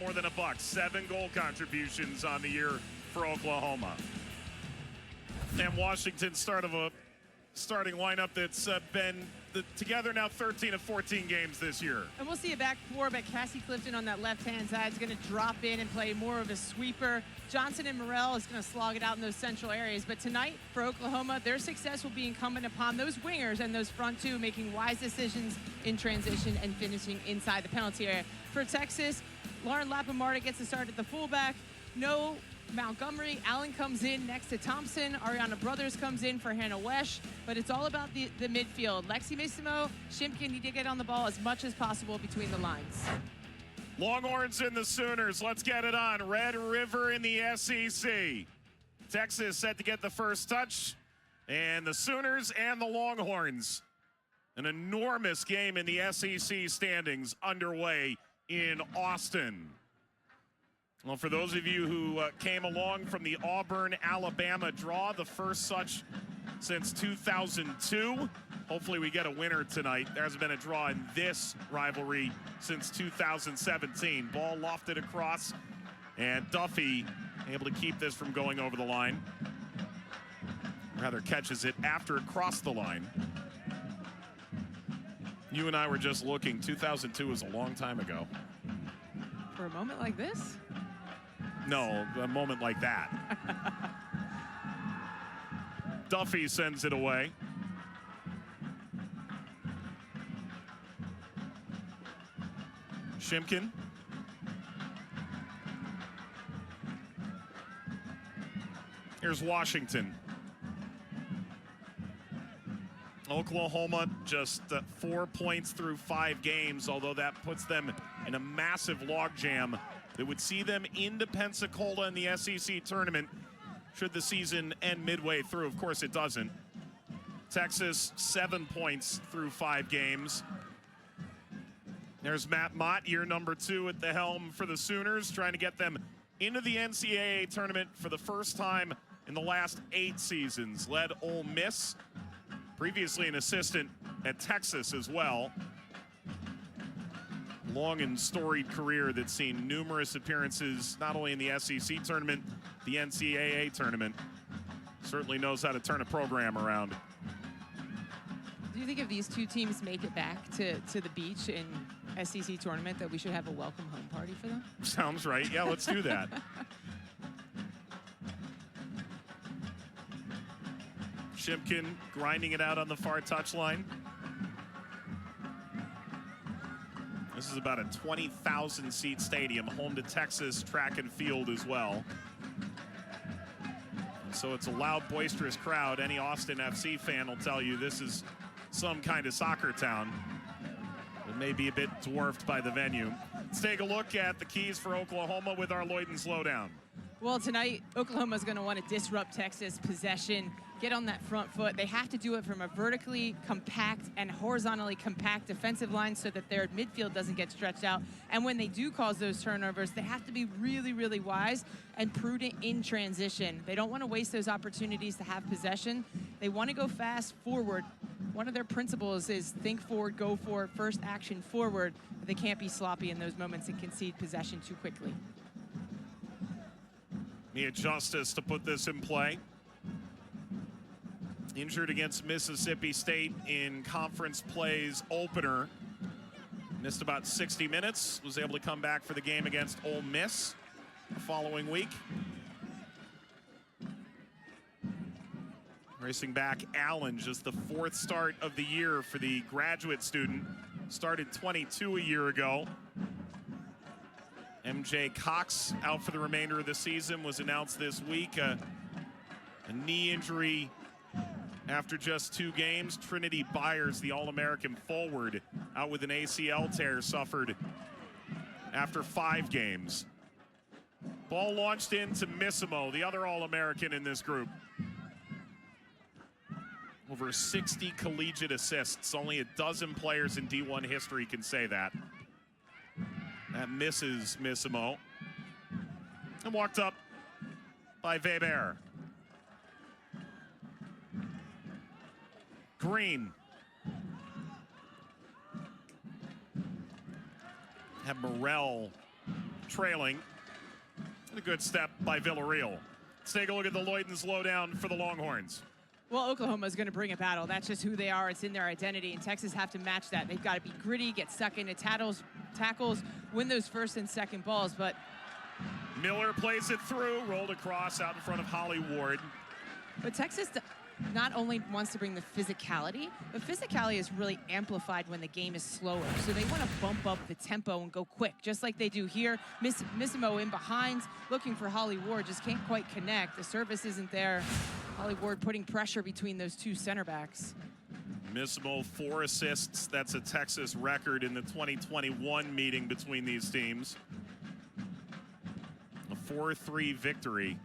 more than a buck. 7 goal contributions on the year for Oklahoma. And Washington start of a starting lineup that's been together now 13 of 14 games this year. And we'll see a back four, but Cassie Clifton on that left-hand side is going to drop in and play more of a sweeper. Johnson and Morrell is going to slog it out in those central areas. But tonight for Oklahoma, their success will be incumbent upon those wingers and those front two making wise decisions in transition and finishing inside the penalty area. For Texas, Lauren Lapamarta gets the start at the fullback. No Montgomery. Allen comes in next to Thompson. Ariana Brothers comes in for Hannah Wesh. But it's all about the midfield. Lexi Missimo, Shimkin need to get on the ball as much as possible between the lines. Longhorns and the Sooners. Let's get it on. Red River in the SEC. Texas set to get the first touch. And the Sooners and the Longhorns. An enormous game in the SEC standings underway in Austin. Well, for those of you who came along from the Auburn, Alabama draw, the first such since 2002. Hopefully we get a winner tonight. There hasn't been a draw in this rivalry since 2017. Ball lofted across, and Duffy able to keep this from going over the line. Rather catches it after it crossed the line. You and I were just looking. 2002 was a long time ago. For a moment like this? No, a moment like that. Duffy sends it away. Shimkin. Here's Washington. Oklahoma just 4 points through 5 games, although that puts them in a massive logjam that would see them into Pensacola in the SEC tournament should the season end midway through. Of course, it doesn't. Texas, 7 points through 5 games. There's Matt Mott, year number 2 at the helm for the Sooners, trying to get them into the NCAA tournament for the first time in the last 8 seasons. Led Ole Miss, previously an assistant at Texas as well. Long and storied career that's seen numerous appearances, not only in the SEC tournament, the NCAA tournament. Certainly knows how to turn a program around. Do you think if these two teams make it back to the beach in SEC tournament that we should have a welcome home party for them? Sounds right. Yeah, let's do that. Shimkin grinding it out on the far touchline. This is about a 20,000 seat stadium, home to Texas track and field as well. So it's a loud, boisterous crowd. Any Austin FC fan will tell you this is some kind of soccer town. It may be a bit dwarfed by the venue. Let's take a look at the keys for Oklahoma with our Lloyd and Slowdown. Well, tonight, Oklahoma's going to want to disrupt Texas possession, get on that front foot. They have to do it from a vertically compact and horizontally compact defensive line so that their midfield doesn't get stretched out. And when they do cause those turnovers, they have to be really, really wise and prudent in transition. They don't want to waste those opportunities to have possession. They want to go fast forward. One of their principles is think forward, go forward, first action forward. But they can't be sloppy in those moments and concede possession too quickly. Nia Justice to put this in play. Injured against Mississippi State in conference plays opener. Missed about 60 minutes. Was able to come back for the game against Ole Miss the following week. Racing back Allen, just the 4th start of the year for the graduate student. Started 22 a year ago. MJ Cox out for the remainder of the season, was announced this week. A knee injury after just 2 games. Trinity Byers, the All-American forward, out with an ACL tear suffered after 5 games. Ball launched into Missimo, the other All-American in this group. Over 60 collegiate assists. Only a dozen players in D1 history can say that. That misses Missimo. And walked up by Weber. Green. Have Morrell trailing. And a good step by Villarreal. Let's take a look at the Lloydens lowdown for the Longhorns. Well, Oklahoma is going to bring a battle. That's just who they are. It's in their identity, and Texas have to match that. They've got to be gritty, get stuck into tackles, win those first and second balls. But Miller plays it through, rolled across out in front of Holly Ward. But Texas not only wants to bring the physicality, but physicality is really amplified when the game is slower. So they want to bump up the tempo and go quick, just like they do here. Missimo in behind, looking for Holly Ward, just can't quite connect. The service isn't there. Holly Ward putting pressure between those two center backs. Missimo 4 assists. That's a Texas record in the 2021 meeting between these teams. A 4-3 victory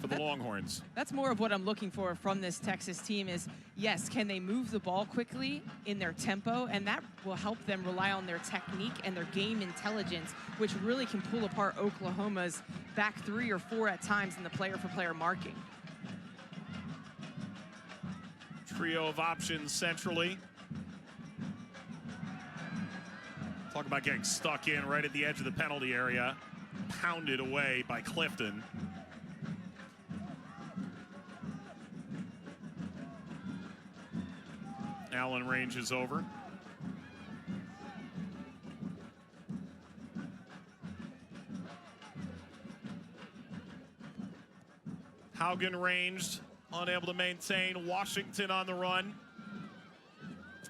for the Longhorns. That's more of what I'm looking for from this Texas team is, yes, can they move the ball quickly in their tempo? And that will help them rely on their technique and their game intelligence, which really can pull apart Oklahoma's back 3 or 4 at times in the player-for-player marking. Trio of options centrally. Talk about getting stuck in right at the edge of the penalty area. Pounded away by Clifton. Allen ranges over. Haugen ranged, unable to maintain. Washington on the run.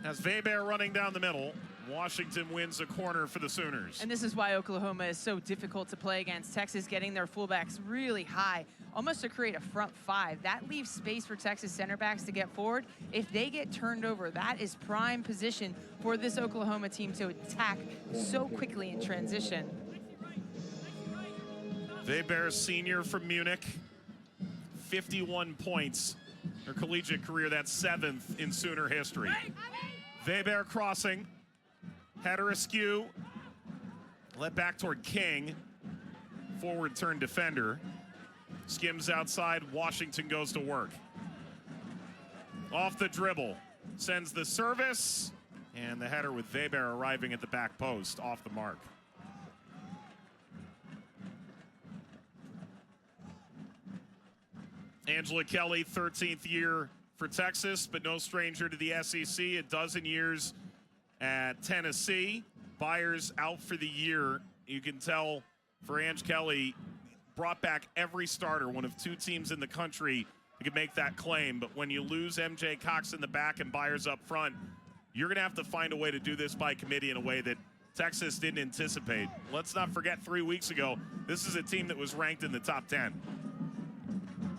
As Weber running down the middle. Washington wins a corner for the Sooners. And this is why Oklahoma is so difficult to play against. Texas getting their fullbacks really high, almost to create a front 5. That leaves space for Texas center backs to get forward. If they get turned over, that is prime position for this Oklahoma team to attack so quickly in transition. Weber, senior from Munich, 51 points. Her collegiate career, that's 7th in Sooner history. Weber crossing. Header askew, let back toward King. Forward turn defender. Skims outside, Washington goes to work. Off the dribble, sends the service, and the header with Weber arriving at the back post, off the mark. Angela Kelly, 13th year for Texas, but no stranger to the SEC, a dozen years at Tennessee. Byers out for the year. You can tell for Ange Kelly, brought back every starter, one of 2 teams in the country who could make that claim. But when you lose MJ Cox in the back and Byers up front, you're going to have to find a way to do this by committee in a way that Texas didn't anticipate. Let's not forget 3 weeks ago, this is a team that was ranked in the top 10.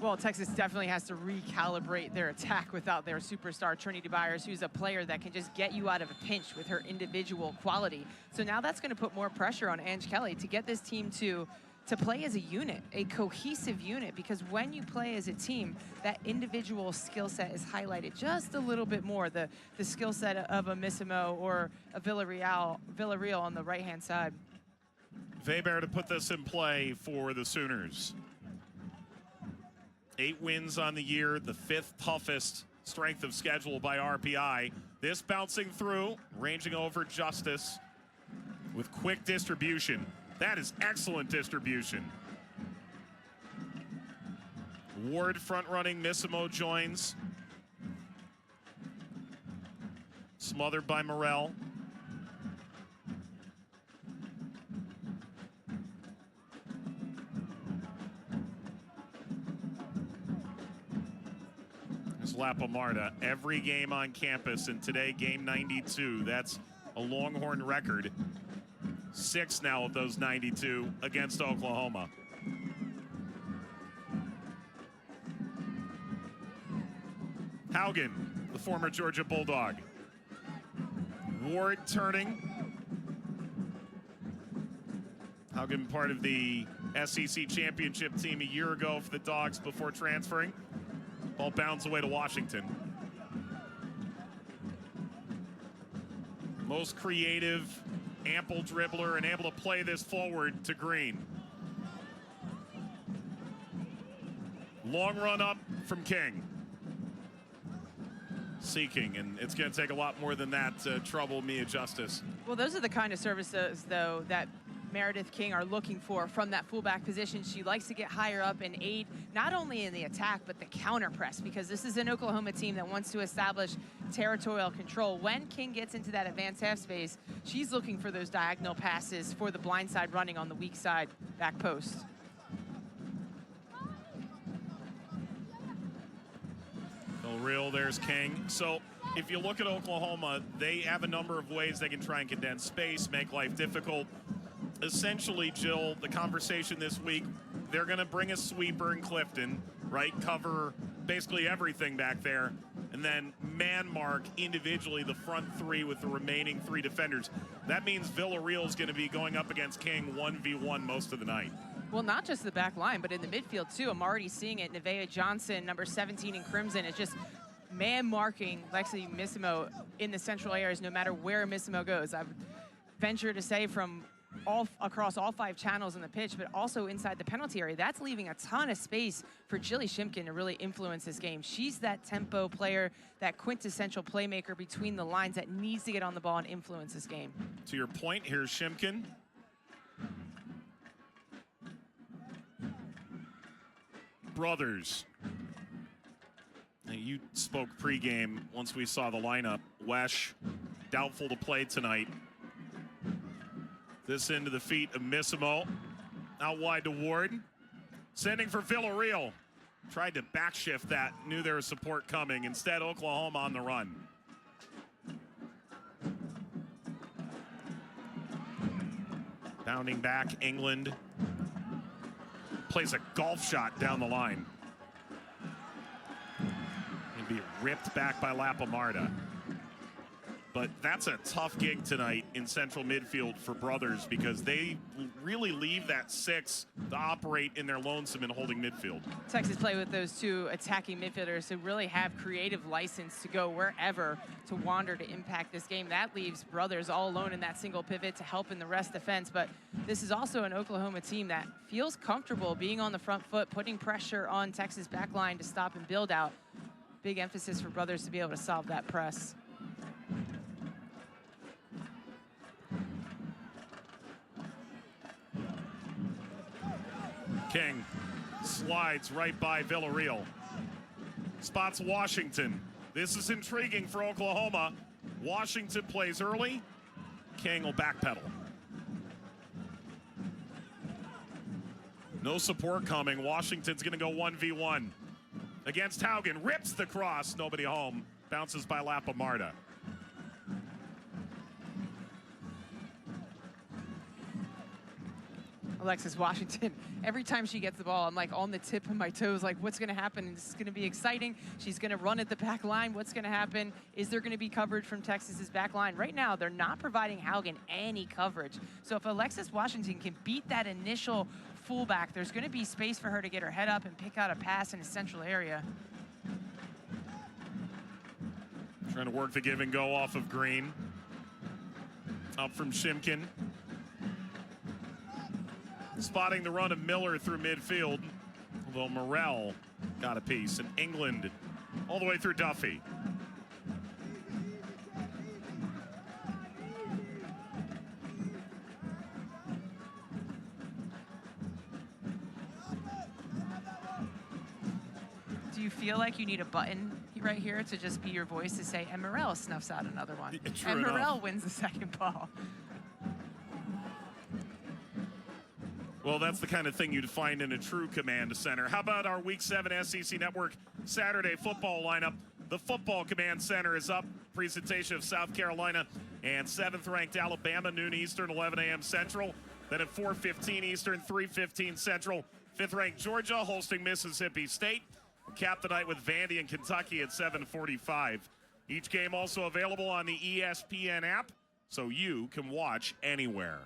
Well, Texas definitely has to recalibrate their attack without their superstar Trinity Byers, who's a player that can just get you out of a pinch with her individual quality. So now that's going to put more pressure on Ange Kelly to get this team to play as a unit, a cohesive unit, because when you play as a team, that individual skill set is highlighted just a little bit more. The skill set of a Missimo or a Villarreal on the right-hand side. Weber to put this in play for the Sooners. 8 wins on the year, the 5th toughest strength of schedule by RPI. This bouncing through, ranging over Justice with quick distribution. That is excellent distribution. Ward front running, Missimo joins. Smothered by Morrell. Lapa Marta, every game on campus, and today game 92. That's a Longhorn record. 6 now of those 92 against Oklahoma. Haugen, the former Georgia Bulldog. Ward turning. Haugen, part of the SEC championship team a year ago for the Dogs before transferring. Ball bounds away to Washington. Most creative, ample dribbler, and able to play this forward to Green. Long run up from King. Seeking, and it's going to take a lot more than that to trouble Mia Justice. Well, those are the kind of services, though, that Meredith King are looking for from that fullback position. She likes to get higher up and aid not only in the attack, but the counter press, because this is an Oklahoma team that wants to establish territorial control. When King gets into that advanced half space, she's looking for those diagonal passes for the blind side running on the weak side back post. Del Real, there's King. So if you look at Oklahoma, they have a number of ways they can try and condense space, make life difficult. Essentially, Jill, the conversation this week, they're going to bring a sweeper in Clifton, right? Cover basically everything back there. And then man mark individually the front three with the remaining three defenders. That means Villarreal is going to be going up against King 1v1 most of the night. Well, not just the back line, but in the midfield, too. I'm already seeing it. Nevaeh Johnson, number 17 in Crimson, is just man marking Lexi Missimo in the central areas no matter where Missimo goes. I've ventured to say from across all 5 channels in the pitch, but also inside the penalty area. That's leaving a ton of space for Jilly Shimkin to really influence this game. She's that tempo player, that quintessential playmaker between the lines that needs to get on the ball and influence this game. To your point, here's Shimkin. Brothers. Now, you spoke pregame once we saw the lineup. Wesh, doubtful to play tonight. This into the feet of Missimo. Out wide to Ward. Sending for Villarreal. Tried to backshift that. Knew there was support coming. Instead, Oklahoma on the run. Bounding back, England. Plays a golf shot down the line. And be ripped back by Lapamarda. But that's a tough gig tonight in central midfield for Brothers because they really leave that 6 to operate in their lonesome and holding midfield. Texas play with those 2 attacking midfielders who really have creative license to go wherever to wander to impact this game. That leaves Brothers all alone in that single pivot to help in the rest defense. But this is also an Oklahoma team that feels comfortable being on the front foot, putting pressure on Texas backline to stop and build out. Big emphasis for Brothers to be able to solve that press. King slides right by Villarreal. Spots Washington. This is intriguing for Oklahoma. Washington plays early. King will backpedal. No support coming. Washington's going to go 1v1 against Haugen. Rips the cross. Nobody home. Bounces by Lapamarda. Alexis Washington, every time she gets the ball, I'm like on the tip of my toes, like what's gonna happen? This is gonna be exciting. She's gonna run at the back line. What's gonna happen? Is there gonna be coverage from Texas's back line? Right now, they're not providing Haugen any coverage. So if Alexis Washington can beat that initial fullback, there's gonna be space for her to get her head up and pick out a pass in a central area. Trying to work the give and go off of Green. Up from Shimkin. Spotting the run of Miller through midfield, although Morrell got a piece. And England all the way through Duffy. Do you feel like you need a button right here to just be your voice to say, and Morrell snuffs out another one. True and Morrell enough. wins the second ball. Well, that's the kind of thing you'd find in a true command center. How about our Week 7 SEC Network Saturday football lineup? The Football Command Center is up. Presentation of South Carolina and 7th-ranked Alabama, noon Eastern, 11 a.m. Central. Then at 4:15 Eastern, 3:15 Central, 5th-ranked Georgia hosting Mississippi State. Cap the night with Vandy and Kentucky at 7:45. Each game also available on the ESPN app, so you can watch anywhere.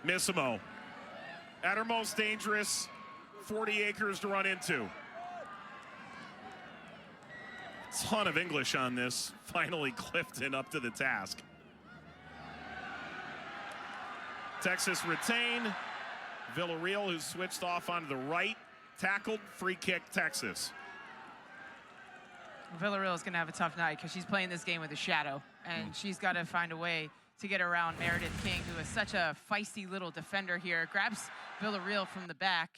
Missimo at her most dangerous, 40 acres to run into. Ton of English on this. Finally, Clifton up to the task. Texas retain. Villarreal, who switched off onto the right, tackled, free kick, Texas. Villarreal is going to have a tough night because she's playing this game with a shadow, and she's got to find a way to get around Meredith King, who is such a feisty little defender here. Grabs Villarreal from the back.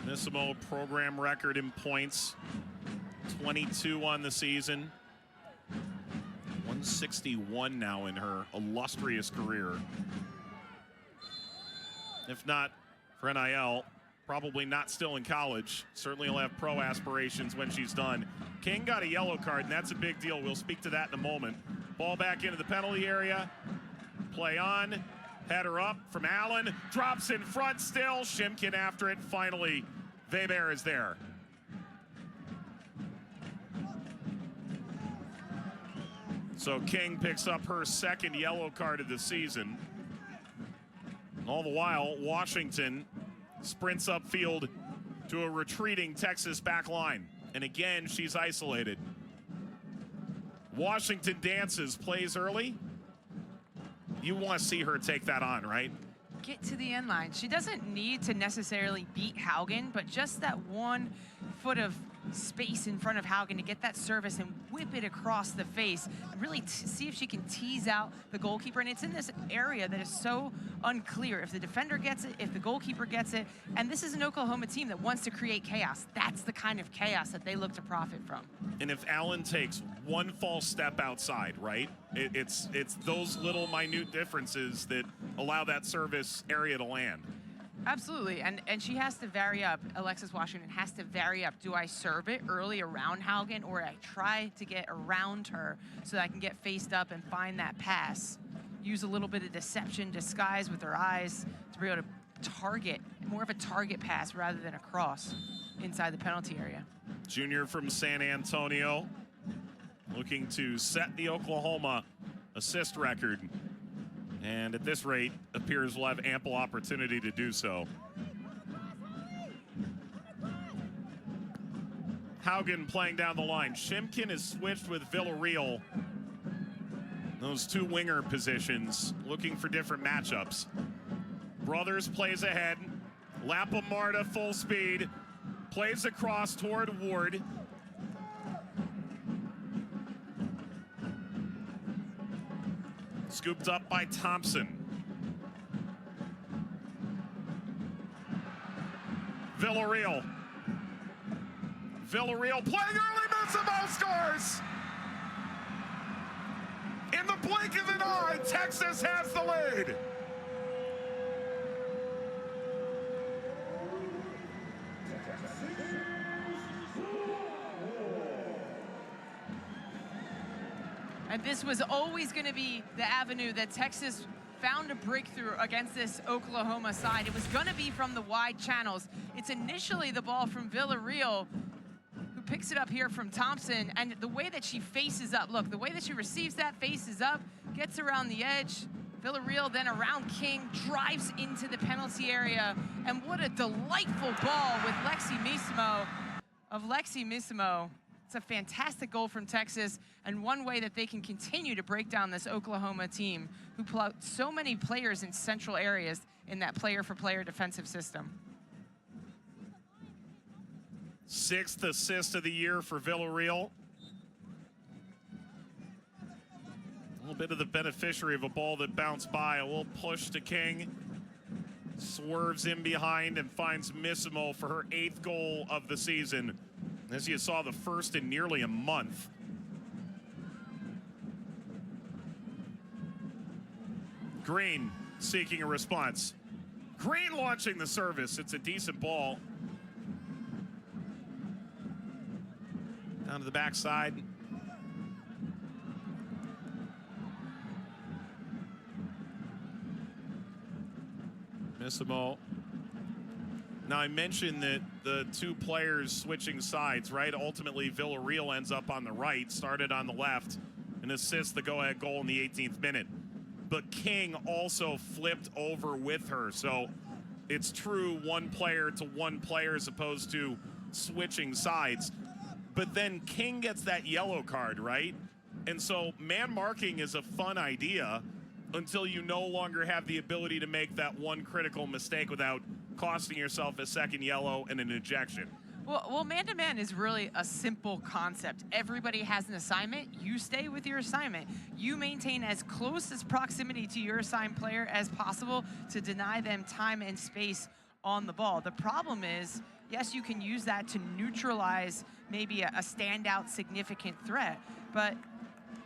Missimo program record in points, 22 on the season. 161 now in her illustrious career. If not for NIL, probably not still in college. Certainly will have pro aspirations when she's done. King got a yellow card, and that's a big deal. We'll speak to that in a moment. Ball back into the penalty area. Play on. Header up from Allen. Drops in front still. Shimkin after it. Finally, Weber is there. So King picks up her second yellow card of the season. All the while, Washington sprints upfield to a retreating Texas back line. And again, she's isolated. Washington dances, plays early. You want to see her take that on, right? Get to the end line. She doesn't need to necessarily beat Haugen, but just that 1 foot of space in front of Haugen to get that service and whip it across the face and really see if she can tease out the goalkeeper. And it's in this area that is so unclear. If the defender gets it, if the goalkeeper gets it, and this is an Oklahoma team that wants to create chaos. That's the kind of chaos that they look to profit from. And if Allen takes 1 false step outside, right? It's those little minute differences that allow that service area to land. Absolutely, and she has to vary up. Alexis Washington has to vary up. Do I serve it early around Haugen, or I try to get around her so that I can get faced up and find that pass? Use a little bit of deception, disguise with her eyes to be able to target, more of a target pass rather than a cross inside the penalty area. Junior from San Antonio, looking to set the Oklahoma assist record. And at this rate, appears we'll have ample opportunity to do so. Haugen playing down the line. Shimkin is switched with Villarreal. Those 2 winger positions, looking for different matchups. Brothers plays ahead. Lapham Marta full speed. Plays across toward Ward. Scooped up by Thompson. Villarreal. Villarreal playing early. Missimo scores! In the blink of an eye, Texas has the lead. And this was always going to be the avenue that Texas found a breakthrough against this Oklahoma side. It was going to be from the wide channels. It's initially the ball from Villarreal, who picks it up here from Thompson. And the way that she faces up, look, the way that she receives that, faces up, gets around the edge. Villarreal then around King, drives into the penalty area. And what a delightful ball with Lexi Missimo. It's a fantastic goal from Texas, and one way that they can continue to break down this Oklahoma team who pull out so many players in central areas in that player-for-player defensive system. 6th assist of the year for Villarreal. A little bit of the beneficiary of a ball that bounced by. A little push to King. Swerves in behind and finds Missimo for her 8th goal of the season. As you saw, the first in nearly a month. Green seeking a response. Green launching the service. It's a decent ball. Down to the backside. Missimo. Now, I mentioned that the 2 players switching sides, right? Ultimately, Villarreal ends up on the right, started on the left, and assists the go-ahead goal in the 18th minute. But King also flipped over with her. So it's true one player to one player as opposed to switching sides. But then King gets that yellow card, right? And so man marking is a fun idea until you no longer have the ability to make that one critical mistake without costing yourself a second yellow and an ejection. Well, man-to-man is really a simple concept. Everybody has an assignment. You stay with your assignment. You maintain as close as proximity to your assigned player as possible to deny them time and space on the ball. The problem is, yes, you can use that to neutralize maybe a standout significant threat, but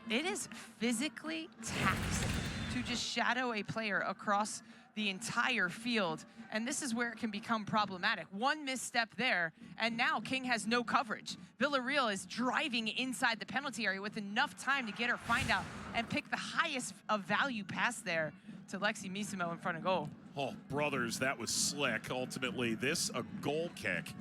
it is physically taxing to just shadow a player across the entire field, and this is where it can become problematic. One misstep there, and now King has no coverage. Villarreal is driving inside the penalty area with enough time to get her find out and pick the highest of value pass there to Lexi Misimo in front of goal. Oh, brothers, that was slick. Ultimately, this a goal kick.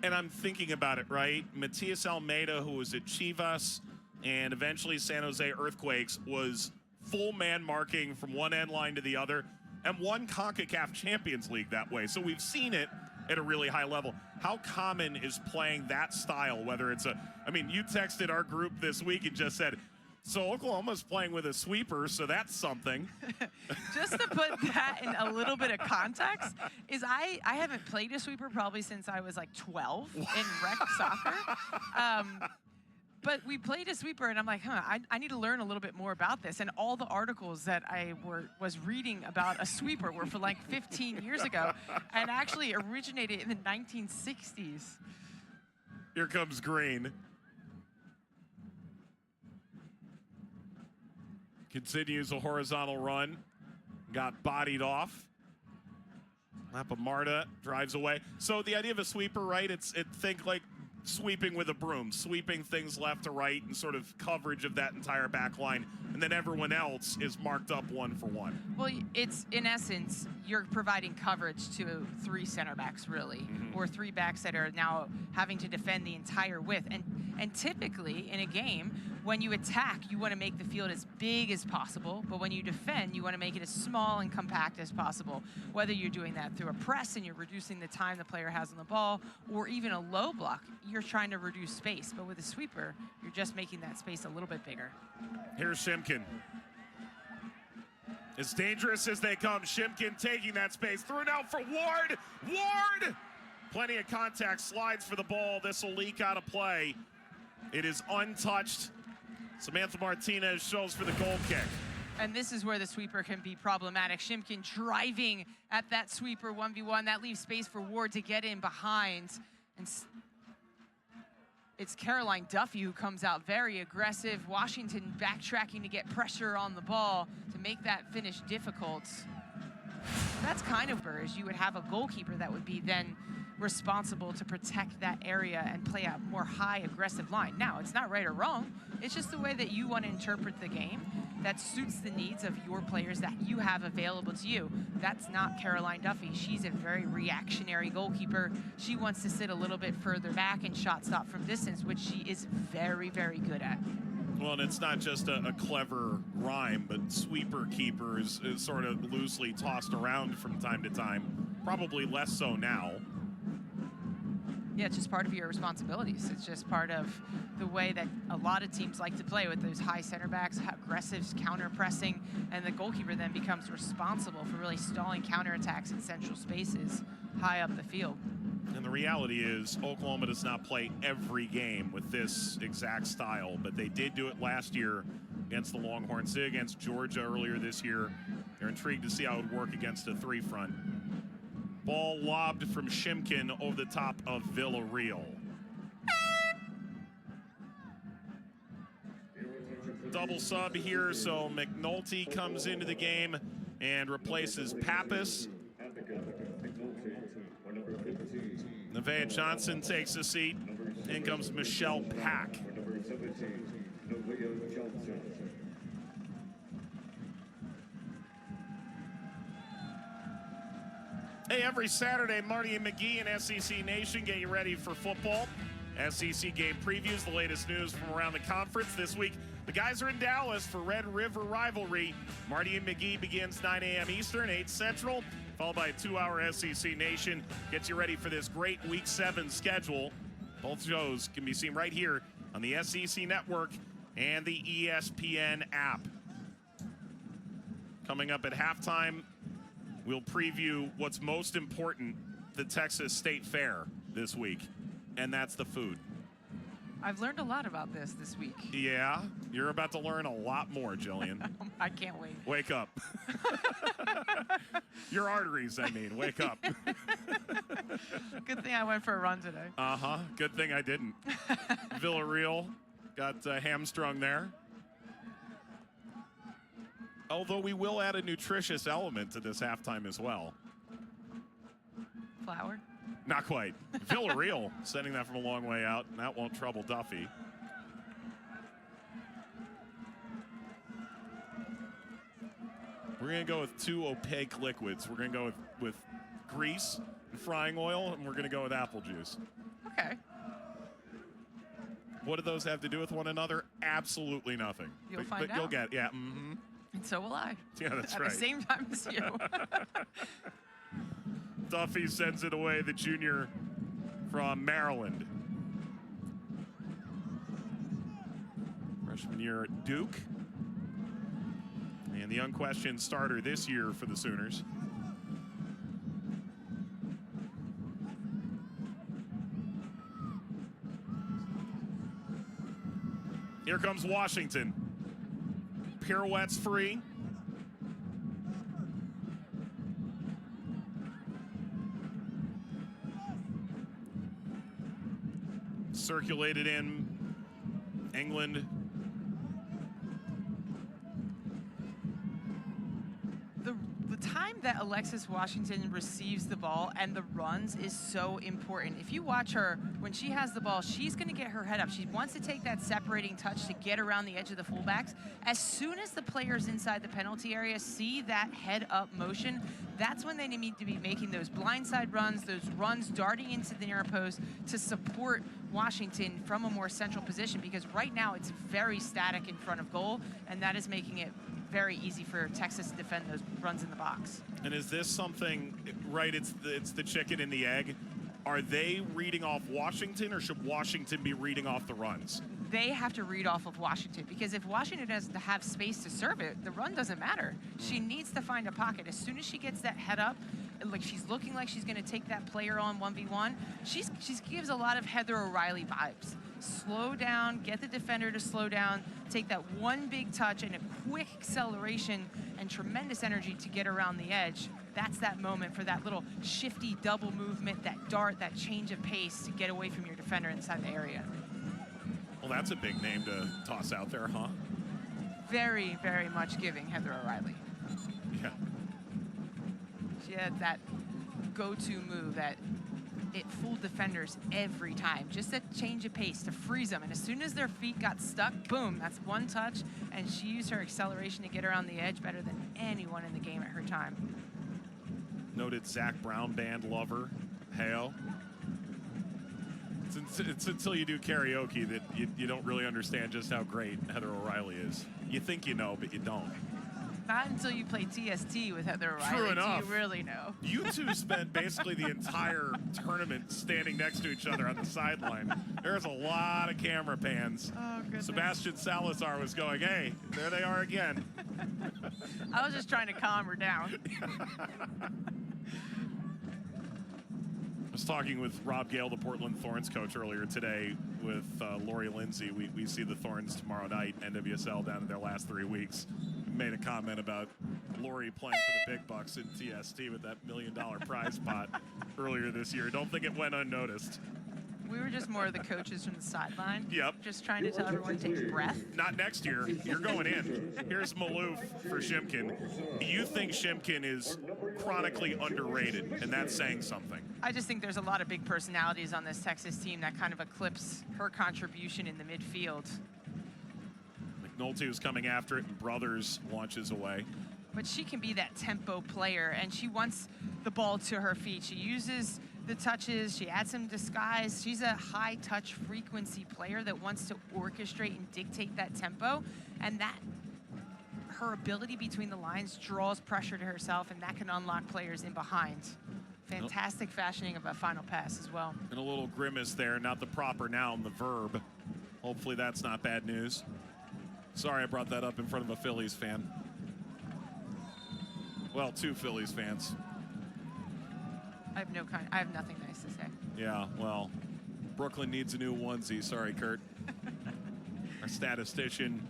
And I'm thinking about it, right? Matias Almeida, who was at Chivas and eventually San Jose Earthquakes, was full man marking from one end line to the other and won CONCACAF Champions League that way. So we've seen it at a really high level. How common is playing that style, whether it's I mean, you texted our group this week and just said, so Oklahoma's playing with a sweeper, so that's something. Just to put that in a little bit of context, is I haven't played a sweeper probably since I was like 12 in rec soccer. But we played a sweeper, and I'm like, I need to learn a little bit more about this. And all the articles that I was reading about a sweeper were from like 15 years ago, and actually originated in the 1960s. Here comes Green. Continues a horizontal run. Got bodied off. Lapamarda drives away. So the idea of a sweeper, right? Think like sweeping with a broom, sweeping things left to right and sort of coverage of that entire back line. And then everyone else is marked up one for one. Well, it's in essence, you're providing coverage to three center backs, really, or three backs that are now having to defend the entire width. And typically in a game, when you attack, you want to make the field as big as possible, but when you defend, you want to make it as small and compact as possible. Whether you're doing that through a press and you're reducing the time the player has on the ball, or even a low block, you're trying to reduce space. But with a sweeper, you're just making that space a little bit bigger. Here's Shimkin. As dangerous as they come, Shimkin taking that space. Through now for Ward. Ward! Plenty of contact, slides for the ball. This will leak out of play. It is untouched. Samantha Martinez shows for the goal kick. And this is where the sweeper can be problematic. Shimkin driving at that sweeper 1v1. That leaves space for Ward to get in behind. And it's Caroline Duffy who comes out very aggressive. Washington backtracking to get pressure on the ball to make that finish difficult. That's kind of where you would have a goalkeeper that would be then responsible to protect that area and play a more high aggressive line. Now, it's not right or wrong. It's just the way that you want to interpret the game that suits the needs of your players that you have available to you. That's not Caroline Duffy. She's a very reactionary goalkeeper. She wants to sit a little bit further back and shot stop from distance, which she is very, very good at. Well, and it's not just a clever rhyme, but sweeper keeper is sort of loosely tossed around from time to time. Probably less so now. Yeah, it's just part of your responsibilities. It's just part of the way that a lot of teams like to play with those high center backs, aggressive counter pressing, and the goalkeeper then becomes responsible for really stalling counterattacks in central spaces high up the field. And the reality is Oklahoma does not play every game with this exact style, but they did do it last year against the Longhorns, did against Georgia earlier this year. They're intrigued to see how it would work against a three front. Ball lobbed from Shimkin over the top of Villarreal. Double sub here, so McNulty comes into the game and replaces Pappas. Nevaeh Johnson takes a seat. In comes Michelle Pack. Hey, every Saturday, Marty and McGee and SEC Nation get you ready for football. SEC game previews, the latest news from around the conference. This week, the guys are in Dallas for Red River rivalry. Marty and McGee begins 9 a.m. Eastern, 8 Central. followed by a 2-hour SEC Nation. Gets you ready for this great Week 7 schedule. Both shows can be seen right here on the SEC Network and the ESPN app. Coming up at halftime, we'll preview what's most important the Texas State Fair this week, and that's the food. I've learned a lot about this week. Yeah, you're about to learn a lot more, Jillian. I can't wait. Wake up. Your arteries, I mean, wake up. Good thing I went for a run today. Uh-huh, good thing I didn't. Villarreal got hamstrung there. Although we will add a nutritious element to this halftime as well. Flour? Not quite. Villarreal sending that from a long way out, and that won't trouble Duffy. We're going to go with 2 opaque liquids. We're going to go with grease and frying oil, and we're going to go with apple juice. Okay. What do those have to do with one another? Absolutely nothing. You'll find but you'll out. get, yeah. Mm-hmm. And so will I. Yeah, that's At right. the same time as you. Duffy sends it away, the junior from Maryland. Freshman year at Duke. And the unquestioned starter this year for the Sooners. Here comes Washington. Pirouettes free. Circulated in England. The time that Alexis Washington receives the ball and the runs is so important. If you watch her, when she has the ball, she's going to get her head up. She wants to take that separating touch to get around the edge of the fullbacks. As soon as the players inside the penalty area see that head up motion, that's when they need to be making those blindside runs, those runs darting into the near post to support Washington from a more central position, because right now it's very static in front of goal, and that is making it very easy for Texas to defend those runs in the box. And is this something, right, it's the chicken and the egg? Are they reading off Washington, or should Washington be reading off the runs? They have to read off of Washington, because if Washington doesn't have space to serve it, the run doesn't matter. She needs to find a pocket. As soon as she gets that head up, like she's looking like she's going to take that player on 1v1, she gives a lot of Heather O'Reilly vibes. Slow down, get the defender to slow down, take that one big touch and a quick acceleration and tremendous energy to get around the edge. That's that moment for that little shifty double movement, that dart, that change of pace to get away from your defender inside the area. Well, that's a big name to toss out there, huh? Very, very much giving Heather O'Reilly. Yeah. She had that go-to move that it fooled defenders every time. Just a change of pace to freeze them. And as soon as their feet got stuck, boom, that's one touch. And she used her acceleration to get around the edge better than anyone in the game at her time. Noted Zach Brown band lover, Heyo. It's until you do karaoke that you don't really understand just how great Heather O'Reilly is. You think you know, but you don't. Not until you play TST with Heather O'Reilly. True enough. Do you really know. You two spent basically the entire tournament standing next to each other on the sideline. There's a lot of camera pans. Oh, goodness. Sebastian Salazar was going, hey, there they are again. I was just trying to calm her down. I was talking with Rob Gale, the Portland Thorns coach, earlier today with Lori Lindsay. We see the Thorns tomorrow night, NWSL, down in their last 3 weeks. Made a comment about Lori playing for the big bucks in TST with that $1 million prize pot earlier this year. Don't think it went unnoticed. We were just more of the coaches from the sideline. Yep. Just trying to tell everyone to take a breath. Not next year. You're going in. Here's Maloof for Shimkin. You think Shimkin is chronically underrated, and that's saying something. I just think there's a lot of big personalities on this Texas team that kind of eclipse her contribution in the midfield. McNulty was coming after it, and Brothers launches away. But she can be that tempo player, and she wants the ball to her feet. She uses the touches, she adds some disguise. She's a high touch frequency player that wants to orchestrate and dictate that tempo, and that her ability between the lines draws pressure to herself, and that can unlock players in behind. Fantastic fashioning of a final pass as well. And a little grimace there, not the proper noun, the verb. Hopefully that's not bad news. Sorry I brought that up in front of a Phillies fan. Well, 2 Phillies fans. I have nothing nice to say. Yeah, well, Brooklyn needs a new onesie. Sorry, Kurt. Our statistician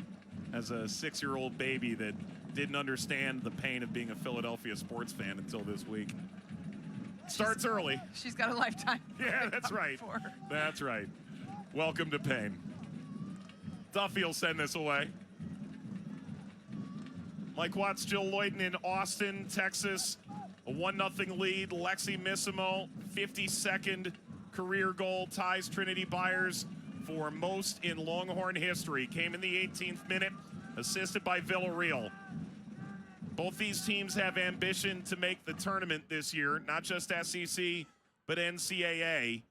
has a 6-year-old baby that didn't understand the pain of being a Philadelphia sports fan until this week. Starts early. She's got a lifetime. Yeah, that's right. That's right. Welcome to pain. Duffy will send this away. Mike Watts, Jill Lloyden in Austin, Texas. A 1-0 lead. Lexi Missimo, 52nd career goal, ties Trinity Byers for most in Longhorn history. Came in the 18th minute, assisted by Villarreal. Both these teams have ambition to make the tournament this year, not just SEC, but NCAA.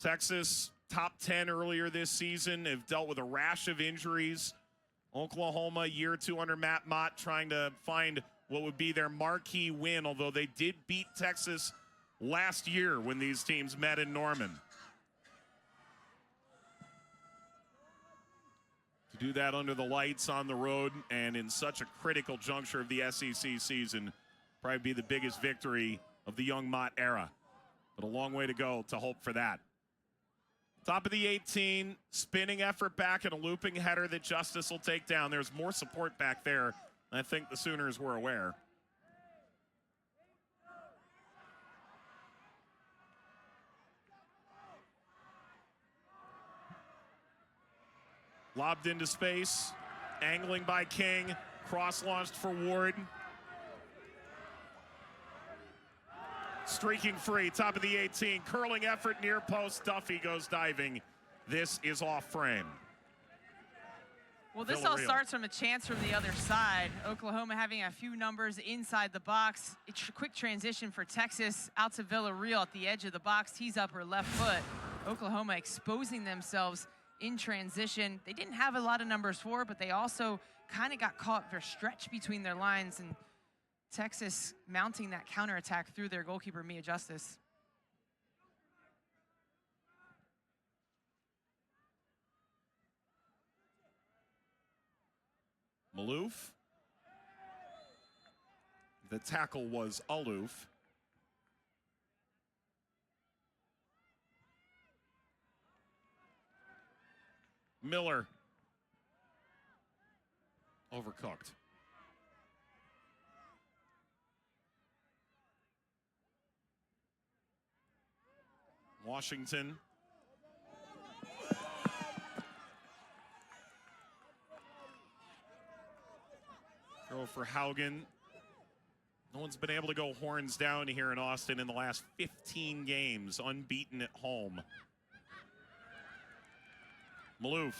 Texas, top 10 earlier this season, have dealt with a rash of injuries. Oklahoma, year 2 under Matt Mott, trying to find what would be their marquee win, although they did beat Texas last year when these teams met in Norman. To do that under the lights on the road and in such a critical juncture of the SEC season, probably be the biggest victory of the young Mott era. But a long way to go to hope for that. Top of the 18, spinning effort back and a looping header that Justice will take down. There's more support back there. I think the Sooners were aware. Lobbed into space, angling by King, cross-launched for Ward. Streaking free, top of the 18, curling effort near post, Duffy goes diving. This is off frame. Well, this all starts from a chance from the other side. Oklahoma having a few numbers inside the box. It's a quick transition for Texas out to Villarreal at the edge of the box, tees up her left foot. Oklahoma exposing themselves in transition. They didn't have a lot of numbers for, but they also kind of got caught for stretch between their lines, and Texas mounting that counterattack through their goalkeeper, Mia Justice. Maloof. The tackle was Aloof. Miller. Overcooked. Washington. Throw for Haugen. No one's been able to go horns down here in Austin in the last 15 games, unbeaten at home. Maloof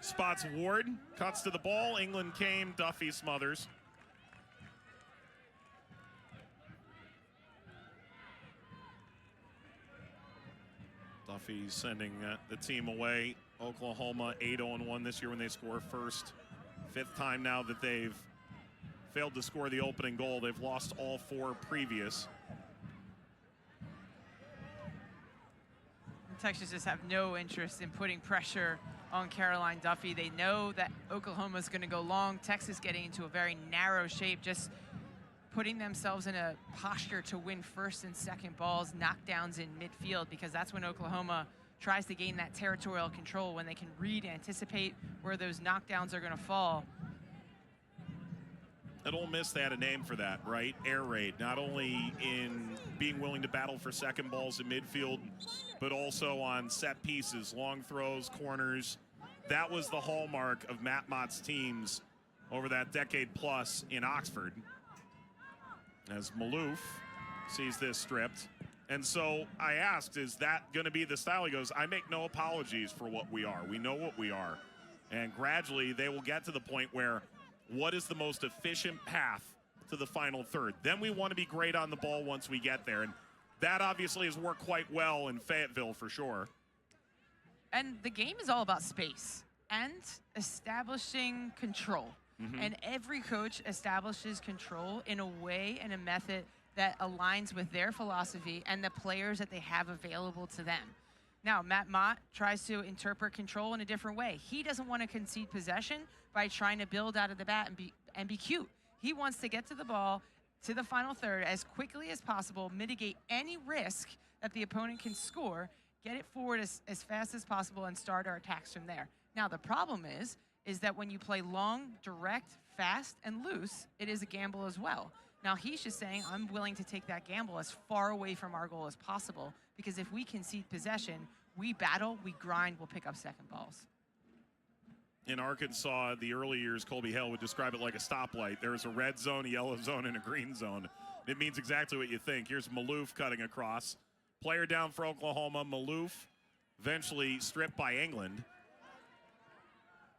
spots Ward, cuts to the ball. England came, Duffy smothers. Duffy sending the team away. Oklahoma 8-0-1 this year when they score first. 5th time now that they've failed to score the opening goal. They've lost all 4 previous. Texas just have no interest in putting pressure on Caroline Duffy. They know that Oklahoma's going to go long. Texas getting into a very narrow shape, just putting themselves in a posture to win first and second balls, knockdowns in midfield, because that's when Oklahoma tries to gain that territorial control, when they can read, anticipate where those knockdowns are going to fall. At Ole Miss, they had a name for that, right? Air raid, not only in being willing to battle for second balls in midfield, but also on set pieces, long throws, corners. That was the hallmark of Matt Mott's teams over that decade plus in Oxford. As Maloof sees this stripped. And so I asked, is that going to be the style? He goes, I make no apologies for what we are. We know what we are. And gradually they will get to the point where what is the most efficient path to the final third? Then we want to be great on the ball once we get there. And that obviously has worked quite well in Fayetteville for sure. And the game is all about space and establishing control. And every coach establishes control in a way and a method that aligns with their philosophy and the players that they have available to them. Now, Matt Mott tries to interpret control in a different way. He doesn't want to concede possession by trying to build out of the bat and be cute. He wants to get to the ball, to the final third as quickly as possible, mitigate any risk that the opponent can score, get it forward as fast as possible, and start our attacks from there. Now, the problem is that when you play long, direct, fast, and loose, it is a gamble as well. Now, he's just saying, I'm willing to take that gamble as far away from our goal as possible, because if we concede possession, we battle, we grind, we'll pick up second balls. In Arkansas, the early years, Colby Hale would describe it like a stoplight. There's a red zone, a yellow zone, and a green zone. It means exactly what you think. Here's Maloof cutting across. Player down for Oklahoma. Maloof eventually stripped by England.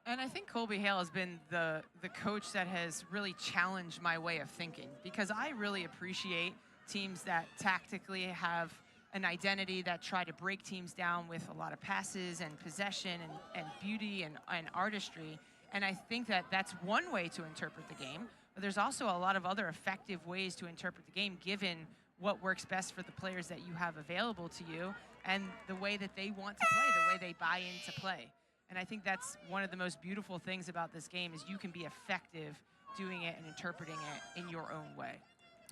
And I think Colby Hale has been the coach that has really challenged my way of thinking, because I really appreciate teams that tactically have an identity, that try to break teams down with a lot of passes and possession and beauty and artistry. And I think that that's one way to interpret the game. But there's also a lot of other effective ways to interpret the game, given what works best for the players that you have available to you and the way that they want to play, the way they buy into play. And I think that's one of the most beautiful things about this game, is you can be effective doing it and interpreting it in your own way.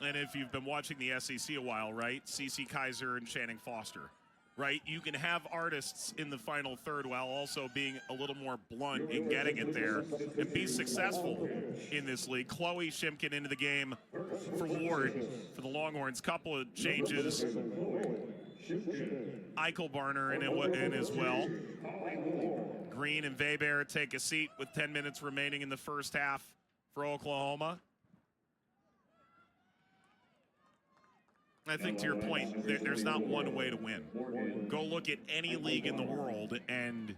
And if you've been watching the SEC a while, right, CeCe Kaiser and Channing Foster, right, you can have artists in the final third while also being a little more blunt in getting it there and be successful in this league. Chloe Shimkin into the game for Ward for the Longhorns. Couple of changes. Eichelbarner in as well. Green and Weber take a seat with 10 minutes remaining in the first half for Oklahoma. I think to your point, there's not one way to win. Go look at any league in the world, and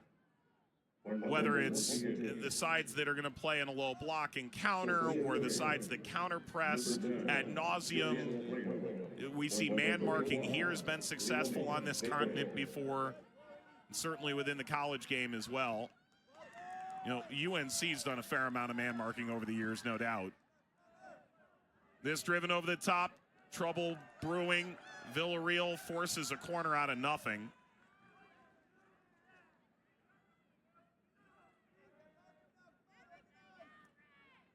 whether it's the sides that are going to play in a low block and counter, or the sides that counter press ad nauseum, we see man marking here has been successful on this continent before, and certainly within the college game as well. You know, UNC's done a fair amount of man marking over the years, no doubt. This driven over the top. Trouble brewing. Villarreal forces a corner out of nothing.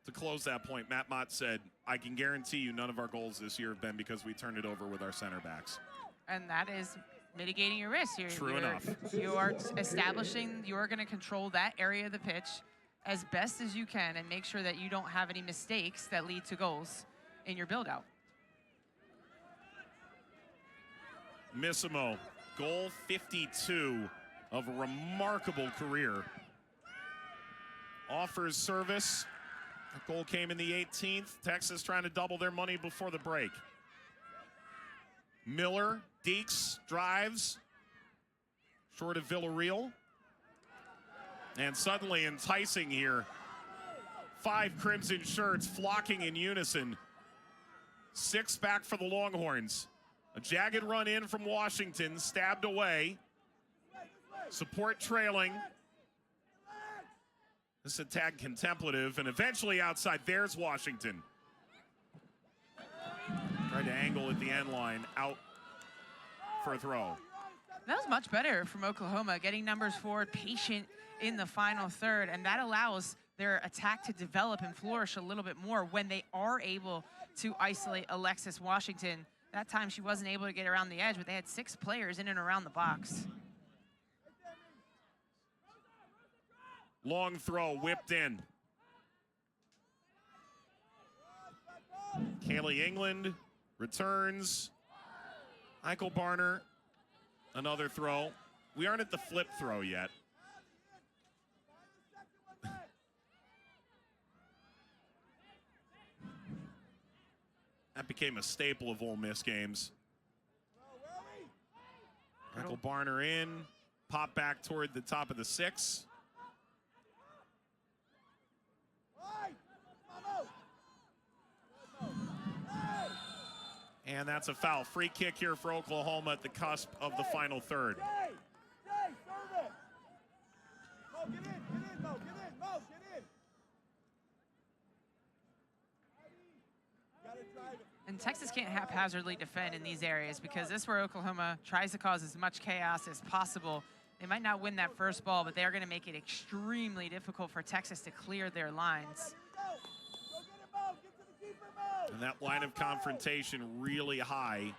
To close that point, Matt Mott said, I can guarantee you none of our goals this year have been because we turned it over with our center backs. And that is mitigating your risk. True enough. You are establishing, you are going to control that area of the pitch as best as you can and make sure that you don't have any mistakes that lead to goals in your build-out. Missimo, goal 52 of a remarkable career. Offers service. The goal came in the 18th. Texas trying to double their money before the break. Miller, Deeks, drives. Short of Villarreal. And suddenly enticing here. 5 crimson shirts flocking in unison. 6 back for the Longhorns. A jagged run in from Washington, stabbed away. Support trailing. This is a tag contemplative, and eventually outside, there's Washington. Tried to angle at the end line, out for a throw. That was much better from Oklahoma, getting numbers forward, patient in the final third, and that allows their attack to develop and flourish a little bit more when they are able to isolate Alexis Washington. That time she wasn't able to get around the edge, but they had 6 players in and around the box. Long throw, whipped in. Kaylee England returns. Eichelbarner, another throw. We aren't at the flip throw yet. That became a staple of Ole Miss games. Eichelbarner in, pop back toward the top of the 6. And that's a foul. Free kick here for Oklahoma at the cusp of the final third. And Texas can't haphazardly defend in these areas because this is where Oklahoma tries to cause as much chaos as possible. They might not win that first ball, but they're going to make it extremely difficult for Texas to clear their lines. And that line of confrontation really high.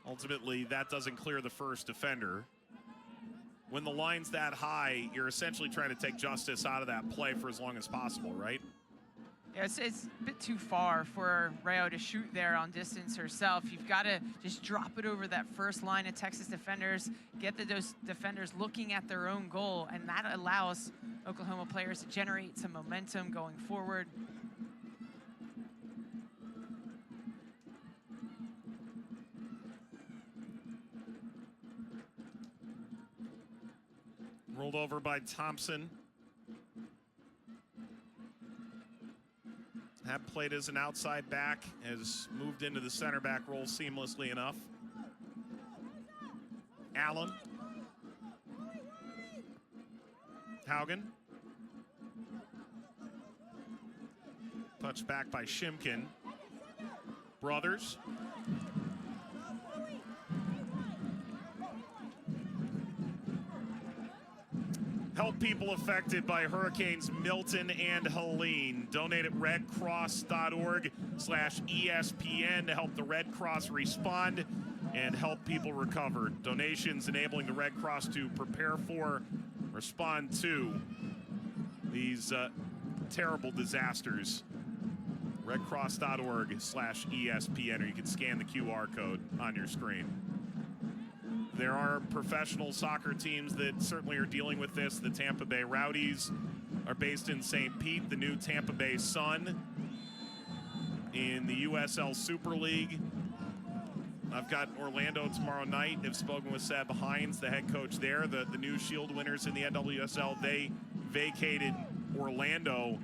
Ultimately, that doesn't clear the first defender. When the line's that high, you're essentially trying to take Justice out of that play for as long as possible, right? Yeah, it's a bit too far for Rayo to shoot there on distance herself. You've got to just drop it over that first line of Texas defenders, get those defenders looking at their own goal, and that allows Oklahoma players to generate some momentum going forward. Rolled over by Thompson. Had played as an outside back, has moved into the center back role seamlessly enough. Allen. Haugen. Touched back by Shimkin. Brothers. Help people affected by Hurricanes Milton and Helene. Donate at redcross.org/ESPN to help the Red Cross respond and help people recover. Donations enabling the Red Cross to prepare for, respond to these terrible disasters. redcross.org/ESPN, or you can scan the QR code on your screen. There are professional soccer teams that certainly are dealing with this. The Tampa Bay Rowdies are based in St. Pete. The new Tampa Bay Sun in the USL Super League. I've got Orlando tomorrow night. I've spoken with Seb Hines, the head coach there. The new Shield winners in the NWSL, they vacated Orlando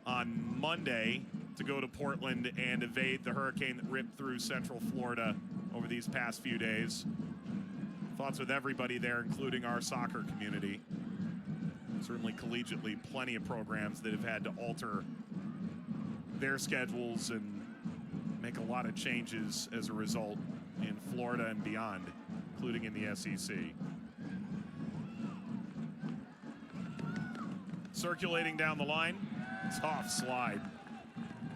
on Monday to go to Portland and evade the hurricane that ripped through Central Florida over these past few days. Thoughts with everybody there, including our soccer community. Certainly collegiately, plenty of programs that have had to alter their schedules and make a lot of changes as a result in Florida and beyond, including in the SEC. Circulating down the line, tough slide.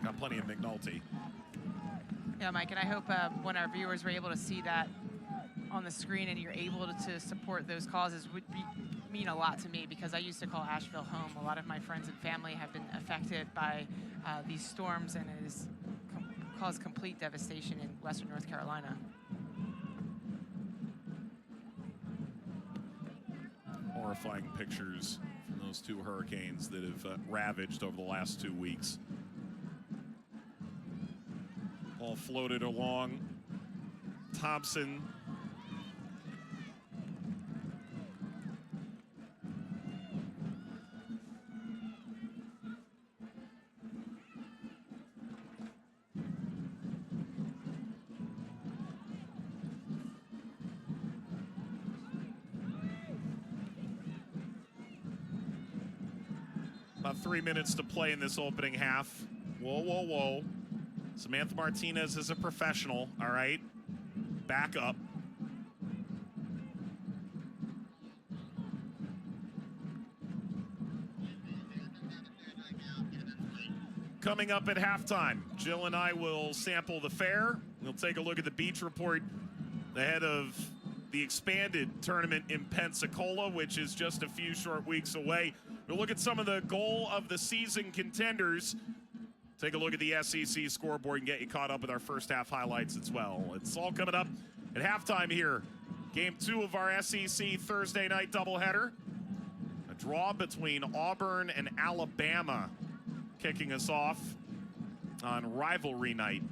Got plenty of McNulty. Yeah, Mike, and I hope when our viewers were able to see that on the screen and you're able to support those causes would mean a lot to me, because I used to call Asheville home. A lot of my friends and family have been affected by these storms, and it has caused complete devastation in Western North Carolina. Horrifying pictures from those two hurricanes that have ravaged over the last 2 weeks. All floated along. Thompson. About 3 minutes to play in this opening half. Whoa, whoa, whoa. Samantha Martinez is a professional, all right? Back up. Coming up at halftime, Jill and I will sample the fare. We'll take a look at the beach report ahead of the expanded tournament in Pensacola, which is just a few short weeks away. We'll look at some of the goal of the season contenders. Take a look at the SEC scoreboard and get you caught up with our first half highlights as well. It's all coming up at halftime here. Game 2 of our SEC Thursday night doubleheader. A draw between Auburn and Alabama kicking us off on rivalry night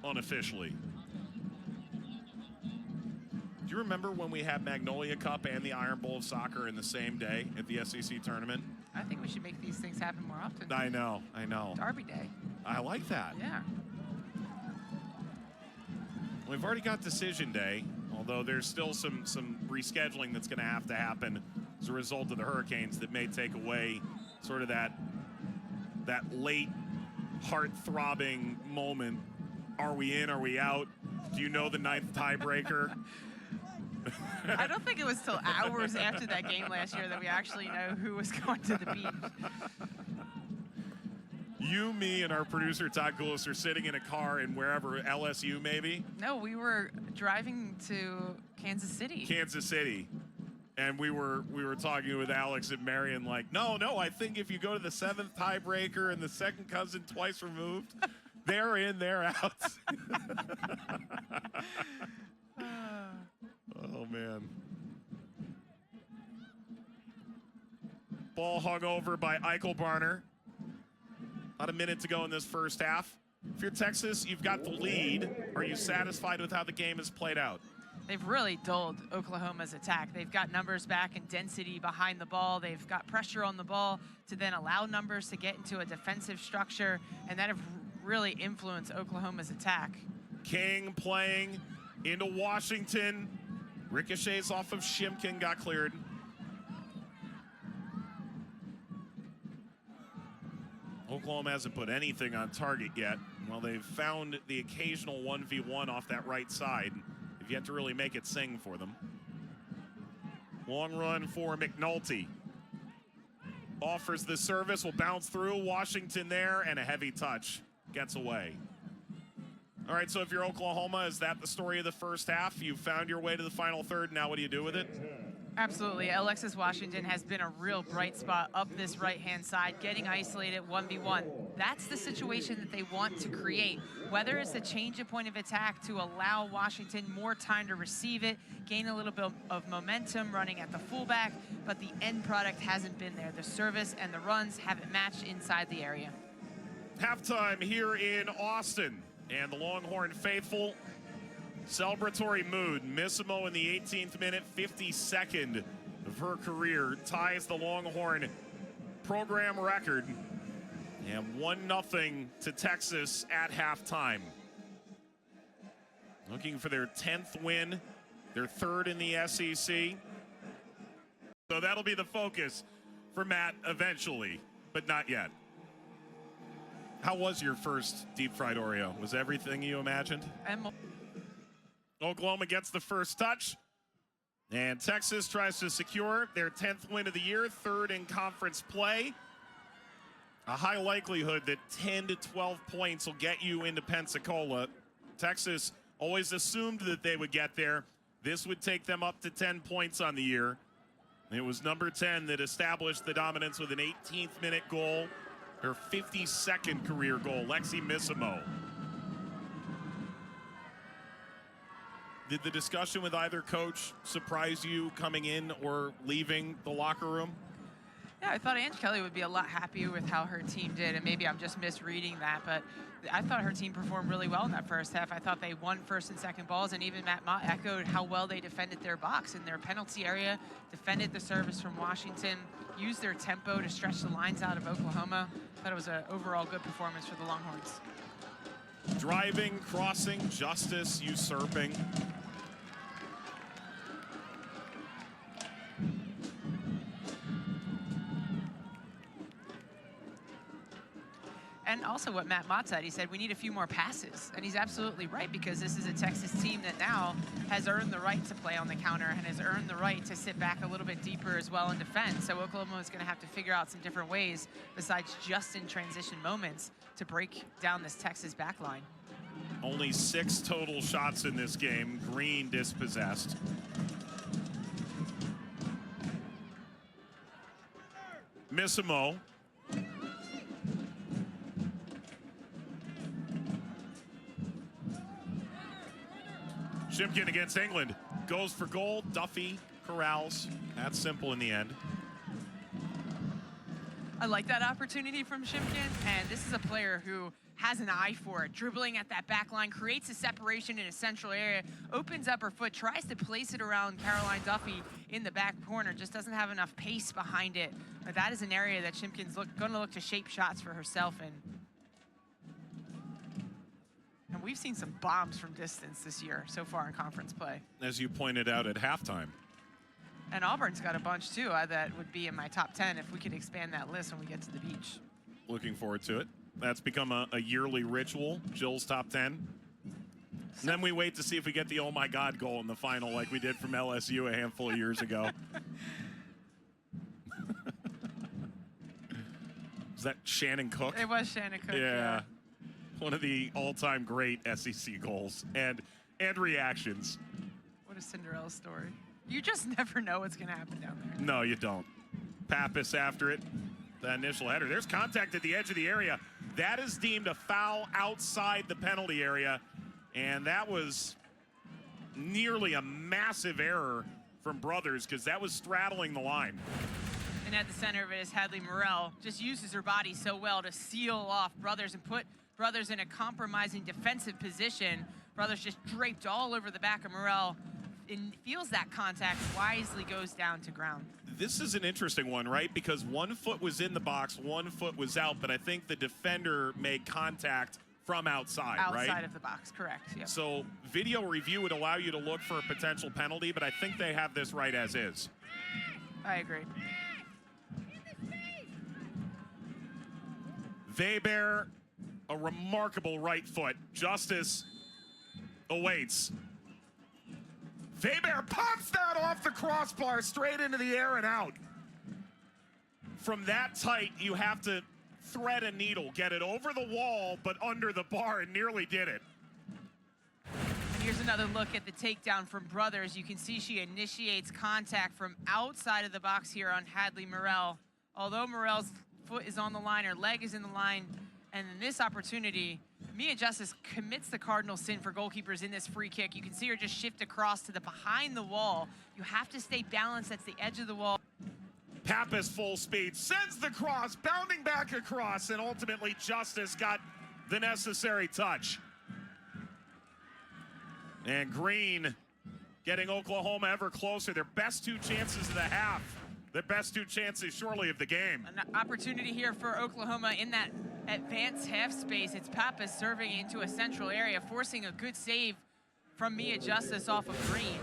unofficially. Do you remember when we had Magnolia Cup and the Iron Bowl of Soccer in the same day at the SEC tournament? I think we should make these things happen more often. I know, I know. Derby Day. I like that. Yeah. We've already got Decision Day, although there's still some rescheduling that's going to have to happen as a result of the hurricanes that may take away sort of that late heart-throbbing moment. Are we in? Are we out? Do you know the 9th tiebreaker? I don't think it was till hours after that game last year that we actually know who was going to the beach. You, me, and our producer Todd Goulis are sitting in a car in wherever, LSU maybe? No, we were driving to Kansas City. Kansas City. And we were talking with Alex and Marion like, no, I think if you go to the 7th tiebreaker and the second cousin twice removed, they're in, they're out. Oh, man. Ball hung over by Eichelbarner. About a minute to go in this first half. If you're Texas, you've got the lead. Are you satisfied with how the game has played out? They've really dulled Oklahoma's attack. They've got numbers back and density behind the ball. They've got pressure on the ball to then allow numbers to get into a defensive structure, and that have really influenced Oklahoma's attack. King playing into Washington. Ricochets off of Shimkin, got cleared. Oklahoma hasn't put anything on target yet. Well, they've found the occasional 1v1 off that right side. They've yet to really make it sing for them. Long run for McNulty. Offers the service, will bounce through. Washington there, and a heavy touch. Gets away. All right, so if you're Oklahoma, is that the story of the first half? You found your way to the final third. Now what do you do with it? Absolutely. Alexis Washington has been a real bright spot up this right-hand side, getting isolated 1v1. That's the situation that they want to create, whether it's a change of point of attack to allow Washington more time to receive it, gain a little bit of momentum running at the fullback, but the end product hasn't been there. The service and the runs haven't matched inside the area. Halftime here in Austin, and the Longhorn faithful, celebratory mood. Missimo in the 18th minute, 52nd of her career, ties the Longhorn program record, and 1-0 to Texas at halftime. Looking for their 10th win, their 3rd in the SEC. So that'll be the focus for Matt eventually, but not yet. How was your first deep fried Oreo? Was everything you imagined? Oklahoma gets the first touch, and Texas tries to secure their 10th win of the year, 3rd in conference play. A high likelihood that 10 to 12 points will get you into Pensacola. Texas always assumed that they would get there. This would take them up to 10 points on the year. It was number 10 that established the dominance with an 18th minute goal. Her 52nd career goal, Lexi Missimo. Did the discussion with either coach surprise you coming in or leaving the locker room? Yeah, I thought Ange Kelly would be a lot happier with how her team did, and maybe I'm just misreading that, but I thought her team performed really well in that first half. I thought they won first and second balls, and even Matt Mott echoed how well they defended their box in their penalty area, defended the service from Washington, used their tempo to stretch the lines out of Oklahoma. I thought it was an overall good performance for the Longhorns. Driving, crossing, justice, usurping. And also what Matt Mott said, he said we need a few more passes. And he's absolutely right, because this is a Texas team that now has earned the right to play on the counter and has earned the right to sit back a little bit deeper as well and defend. So Oklahoma is going to have to figure out some different ways besides just in transition moments to break down this Texas back line. Only 6 total shots in this game. Green dispossessed. Missimo. Shimkin against England. Goes for goal. Duffy corrals. That's simple in the end. I like that opportunity from Shimkin, and this is a player who has an eye for it. Dribbling at that back line, creates a separation in a central area, opens up her foot, tries to place it around Caroline Duffy in the back corner, just doesn't have enough pace behind it. But that is an area that Shimkin's going to look to shape shots for herself in. And we've seen some bombs from distance this year so far in conference play. As you pointed out at halftime. And Auburn's got a bunch too that would be in my top 10 if we could expand that list when we get to the beach. Looking forward to it. That's become a yearly ritual, Jill's top 10. And then we wait to see if we get the oh my God goal in the final like we did from LSU a handful of years ago. Was that Shannon Cook? It was Shannon Cook. Yeah. One of the all-time great SEC goals and reactions. What a Cinderella story. You just never know what's going to happen down there. No, you don't. Pappas after it. The initial header. There's contact at the edge of the area. That is deemed a foul outside the penalty area. And that was nearly a massive error from Brothers because that was straddling the line. And at the center of it is Hadley Morel. Just uses her body so well to seal off Brothers and put Brothers in a compromising defensive position. Brothers just draped all over the back of Morel and feels that contact, wisely goes down to ground. This is an interesting one, right? Because 1 foot was in the box, 1 foot was out, but I think the defender made contact from outside, right? Outside of the box, correct. Yep. So video review would allow you to look for a potential penalty, but I think they have this right as is. I agree. Weber, a remarkable right foot. Justice awaits. Weber pops that off the crossbar straight into the air and out. From that tight, you have to thread a needle, get it over the wall, but under the bar, and nearly did it. And here's another look at the takedown from Brothers. You can see she initiates contact from outside of the box here on Hadley Morel. Although Morel's foot is on the line, her leg is in the line, and in this opportunity, Mia Justice commits the cardinal sin for goalkeepers in this free kick. You can see her just shift across to the behind the wall. You have to stay balanced. That's the edge of the wall. Pappas full speed, sends the cross, bounding back across, and ultimately Justice got the necessary touch. And Green getting Oklahoma ever closer. Their best 2 chances of the half. Their best 2 chances surely of the game. An opportunity here for Oklahoma in that advanced half space. It's Pappas serving into a central area, forcing a good save from Mia Justice off of Green.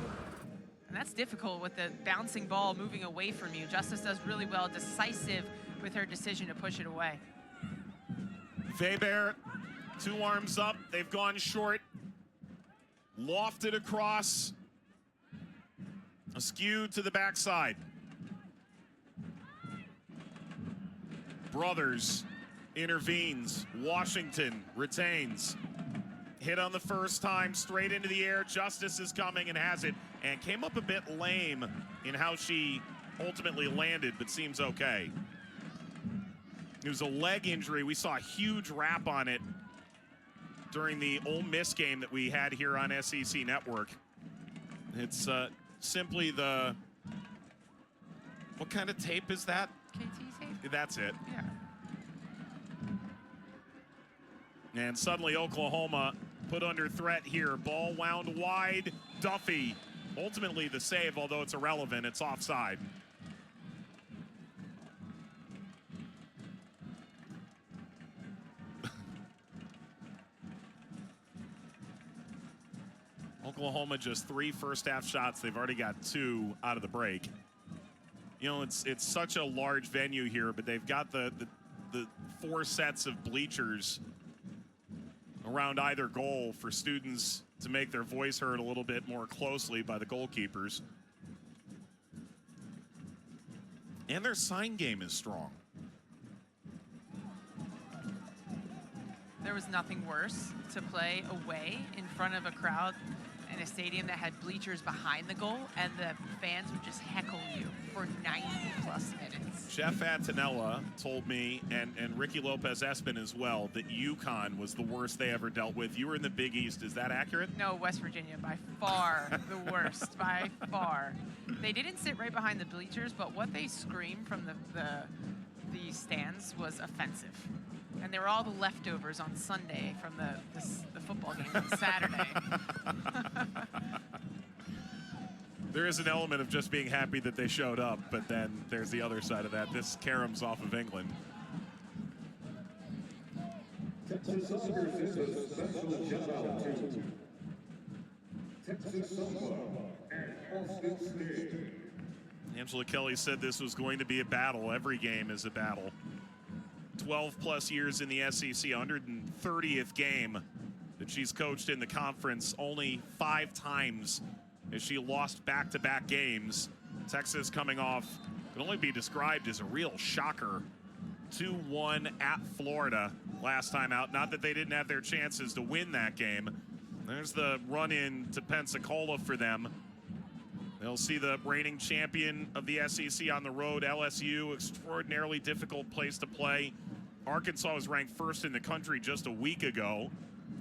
And that's difficult with the bouncing ball moving away from you. Justice does really well, decisive with her decision to push it away. Weber, 2 arms up. They've gone short. Lofted across. Askew to the backside. Brothers intervenes. Washington retains. Hit on the first time, straight into the air. Justice is coming and has it, and came up a bit lame in how she ultimately landed, but seems okay. It was a leg injury. We saw a huge wrap on it during the Ole Miss game that we had here on SEC Network. It's simply the, what kind of tape is that? KT tape? That's it. Yeah. And suddenly Oklahoma put under threat here. Ball wound wide. Duffy, ultimately the save, although it's irrelevant. It's offside. Oklahoma just 3 first-half shots. They've already got 2 out of the break. You know, it's such a large venue here, but they've got the 4 sets of bleachers around either goal for students to make their voice heard a little bit more closely by the goalkeepers. And their sign game is strong. There was nothing worse to play away in front of a crowd in a stadium that had bleachers behind the goal, and the fans would just heckle you for 90-plus minutes. Jeff Attinella told me, and Ricky Lopez-Espin as well, that UConn was the worst they ever dealt with. You were in the Big East. Is that accurate? No, West Virginia, by far the worst, by far. They didn't sit right behind the bleachers, but what they screamed from the stands was offensive. And they were all the leftovers on Sunday from the football game on Saturday. There is an element of just being happy that they showed up, but then there's the other side of that. This caroms off of England. Texas Soccer sends a special shout out to Texas Samba and Austin State. Angela Kelly said this was going to be a battle. Every game is a battle. 12 plus years in the SEC, 130th game that she's coached in the conference, only 5 times as she lost back-to-back games. Texas coming off can only be described as a real shocker. 2-1 at Florida last time out. Not that they didn't have their chances to win that game. There's the run-in to Pensacola for them. They'll see the reigning champion of the SEC on the road, LSU, extraordinarily difficult place to play. Arkansas was ranked first in the country just a week ago.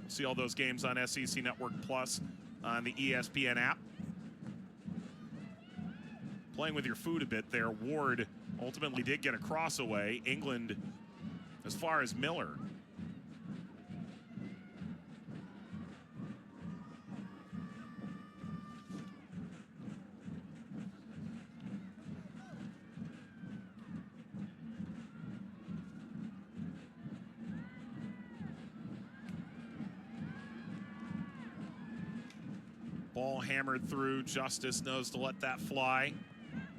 We'll see all those games on SEC Network Plus on the ESPN app. Playing with your food a bit there, Ward ultimately did get a cross away. England as far as Miller. Ball hammered through. Justice knows to let that fly,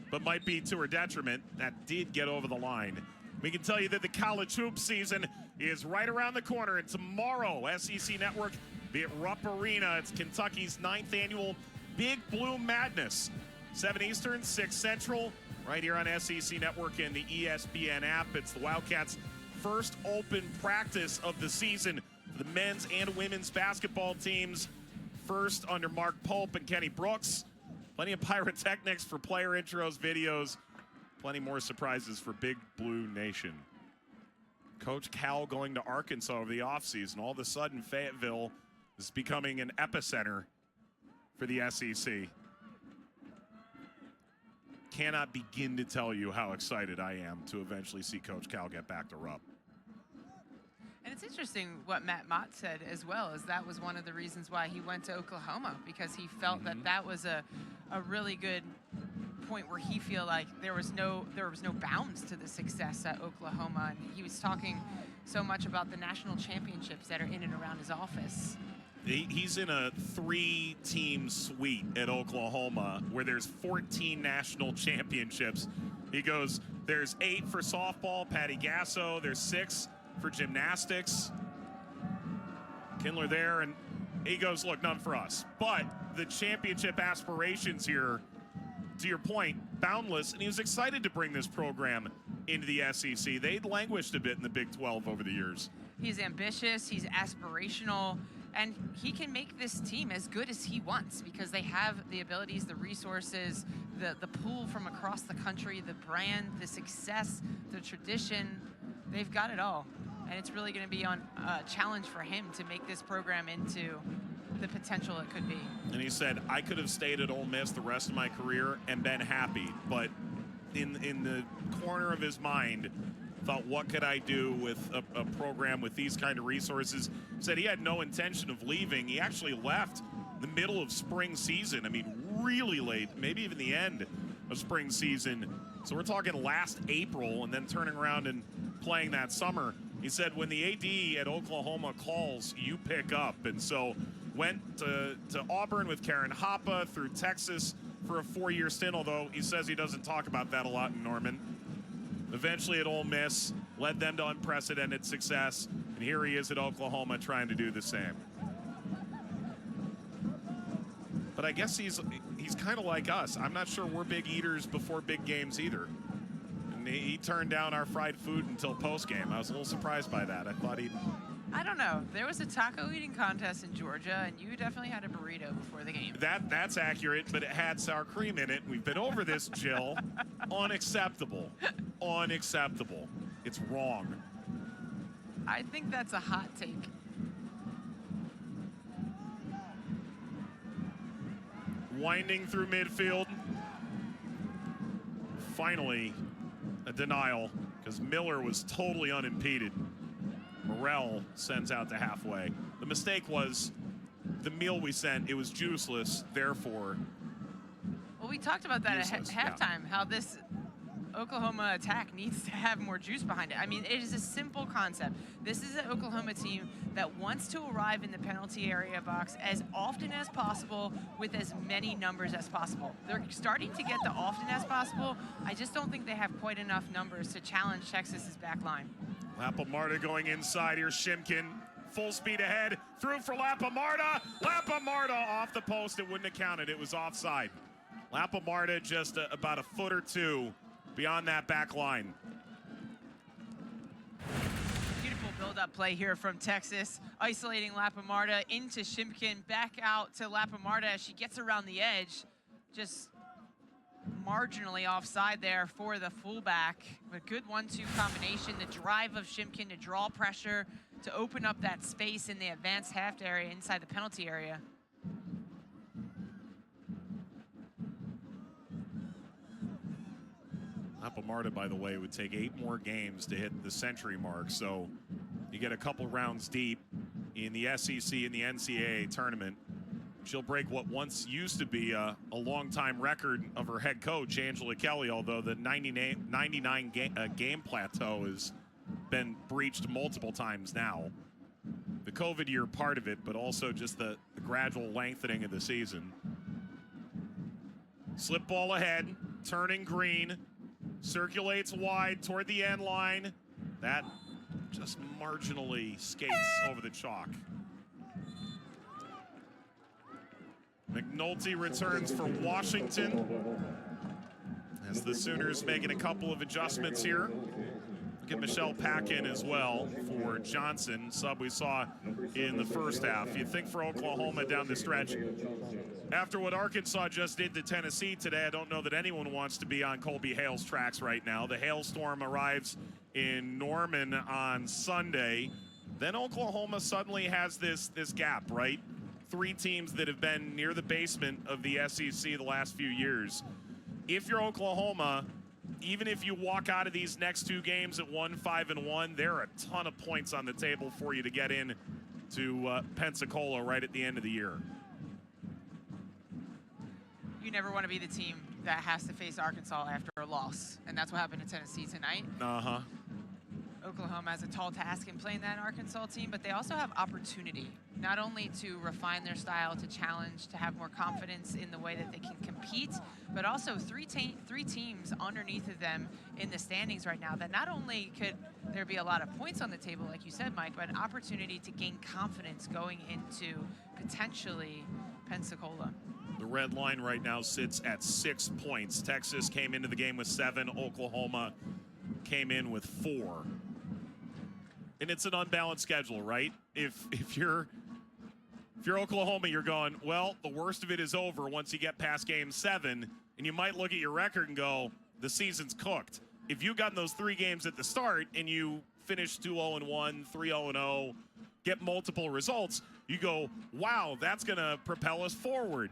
but might be to her detriment. That did get over the line. We can tell you that the college hoop season is right around the corner. And tomorrow, SEC Network, be at Rupp Arena. It's Kentucky's 9th annual Big Blue Madness. 7 Eastern, 6 Central, right here on SEC Network and the ESPN app. It's the Wildcats' first open practice of the season for the men's and women's basketball teams. First under Mark Pope and Kenny Brooks. Plenty of pyrotechnics for player intros, videos. Plenty more surprises for Big Blue Nation. Coach Cal going to Arkansas over the offseason. All of a sudden, Fayetteville is becoming an epicenter for the SEC. Cannot begin to tell you how excited I am to eventually see Coach Cal get back to Rupp. And it's interesting what Matt Mott said as well, as that was one of the reasons why he went to Oklahoma, because he felt that that was a really good point where he feel like there was no bounds to the success at Oklahoma. And he was talking so much about the national championships that are in and around his office. He's in a 3-team suite at Oklahoma where there's 14 national championships. He goes, there's 8 for softball, Patty Gasso, there's 6 for gymnastics. Kindler there, and he goes, look, none for us. But the championship aspirations here, to your point, boundless, and he was excited to bring this program into the SEC. They'd languished a bit in the Big 12 over the years. He's ambitious, he's aspirational, and he can make this team as good as he wants because they have the abilities, the resources, the pull from across the country, the brand, the success, the tradition. They've got it all. And it's really going to be on a challenge for him to make this program into the potential it could be. And he said, I could have stayed at Ole Miss the rest of my career and been happy, but in the corner of his mind, thought, what could I do with a program with these kind of resources? Said he had no intention of leaving. He actually left the middle of spring season. I mean, really late, maybe even the end of spring season. So we're talking last April and then turning around and playing that summer. He said, when the AD at Oklahoma calls, you pick up. And so went to Auburn with Karen Hoppe, through Texas for a 4-year stint, although he says he doesn't talk about that a lot in Norman. Eventually at Ole Miss, led them to unprecedented success. And here he is at Oklahoma trying to do the same. But I guess he's kind of like us. I'm not sure we're big eaters before big games either. He turned down our fried food until post-game. I was a little surprised by that. I thought I don't know. There was a taco eating contest in Georgia, and you definitely had a burrito before the game. That's accurate, but it had sour cream in it. We've been over this, Jill. Unacceptable. Unacceptable. It's wrong. I think that's a hot take. Winding through midfield. Finally, a denial because Miller was totally unimpeded. Morrell sends out to halfway. The mistake was the meal we sent, it was juiceless, therefore. Well, we talked about that useless. at halftime, how this Oklahoma attack needs to have more juice behind it. I mean, it is a simple concept. This is an Oklahoma team that wants to arrive in the penalty area box as often as possible with as many numbers as possible. They're starting to get the often as possible. I just don't think they have quite enough numbers to challenge Texas's back line. Lapamarta going inside here. Shimkin full speed ahead. Through for Lapamarta. Lapamarta off the post. It wouldn't have counted. It was offside. Lapamarta just about a foot or two beyond that back line. Beautiful build-up play here from Texas, isolating Lapamarta into Shimkin, back out to Lapamarta as she gets around the edge. Just marginally offside there for the fullback. But good 1-2 combination. The drive of Shimkin to draw pressure, to open up that space in the advanced half area inside the penalty area. Lapamarta, by the way, would take 8 more games to hit the century mark. So you get a couple rounds deep in the SEC and the NCAA tournament. She'll break what once used to be a long-time record of her head coach, Angela Kelly, although the 99 game plateau has been breached multiple times now. The COVID year part of it, but also just the gradual lengthening of the season. Slip ball ahead, turning green, circulates wide toward the end line. That just marginally skates over the chalk. McNulty returns for Washington as the Sooners making a couple of adjustments here. Look at Michelle Packin as well for Johnson, sub we saw in the first half. You think for Oklahoma down the stretch, after what Arkansas just did to Tennessee today, I don't know that anyone wants to be on Colby Hale's tracks right now. The hailstorm arrives in Norman on Sunday. Then Oklahoma suddenly has this gap, right? 3 teams that have been near the basement of the SEC the last few years. If you're Oklahoma, even if you walk out of these next 2 games at 1-5-1, there are a ton of points on the table for you to get in to Pensacola right at the end of the year. You never want to be the team that has to face Arkansas after a loss, and that's what happened to Tennessee tonight. Oklahoma has a tall task in playing that Arkansas team, but they also have opportunity, not only to refine their style, to challenge, to have more confidence in the way that they can compete, but also three teams underneath of them in the standings right now that not only could there be a lot of points on the table, like you said, Mike, but an opportunity to gain confidence going into potentially Pensacola. The red line right now sits at 6 points. Texas came into the game with 7. Oklahoma came in with 4. And it's an unbalanced schedule, right? If you're Oklahoma, you're going, well, the worst of it is over once you get past game 7, and you might look at your record and go, the season's cooked. If you got in those 3 games at the start and you finish 2-0-1, 3-0-0, get multiple results, you go, wow, that's going to propel us forward.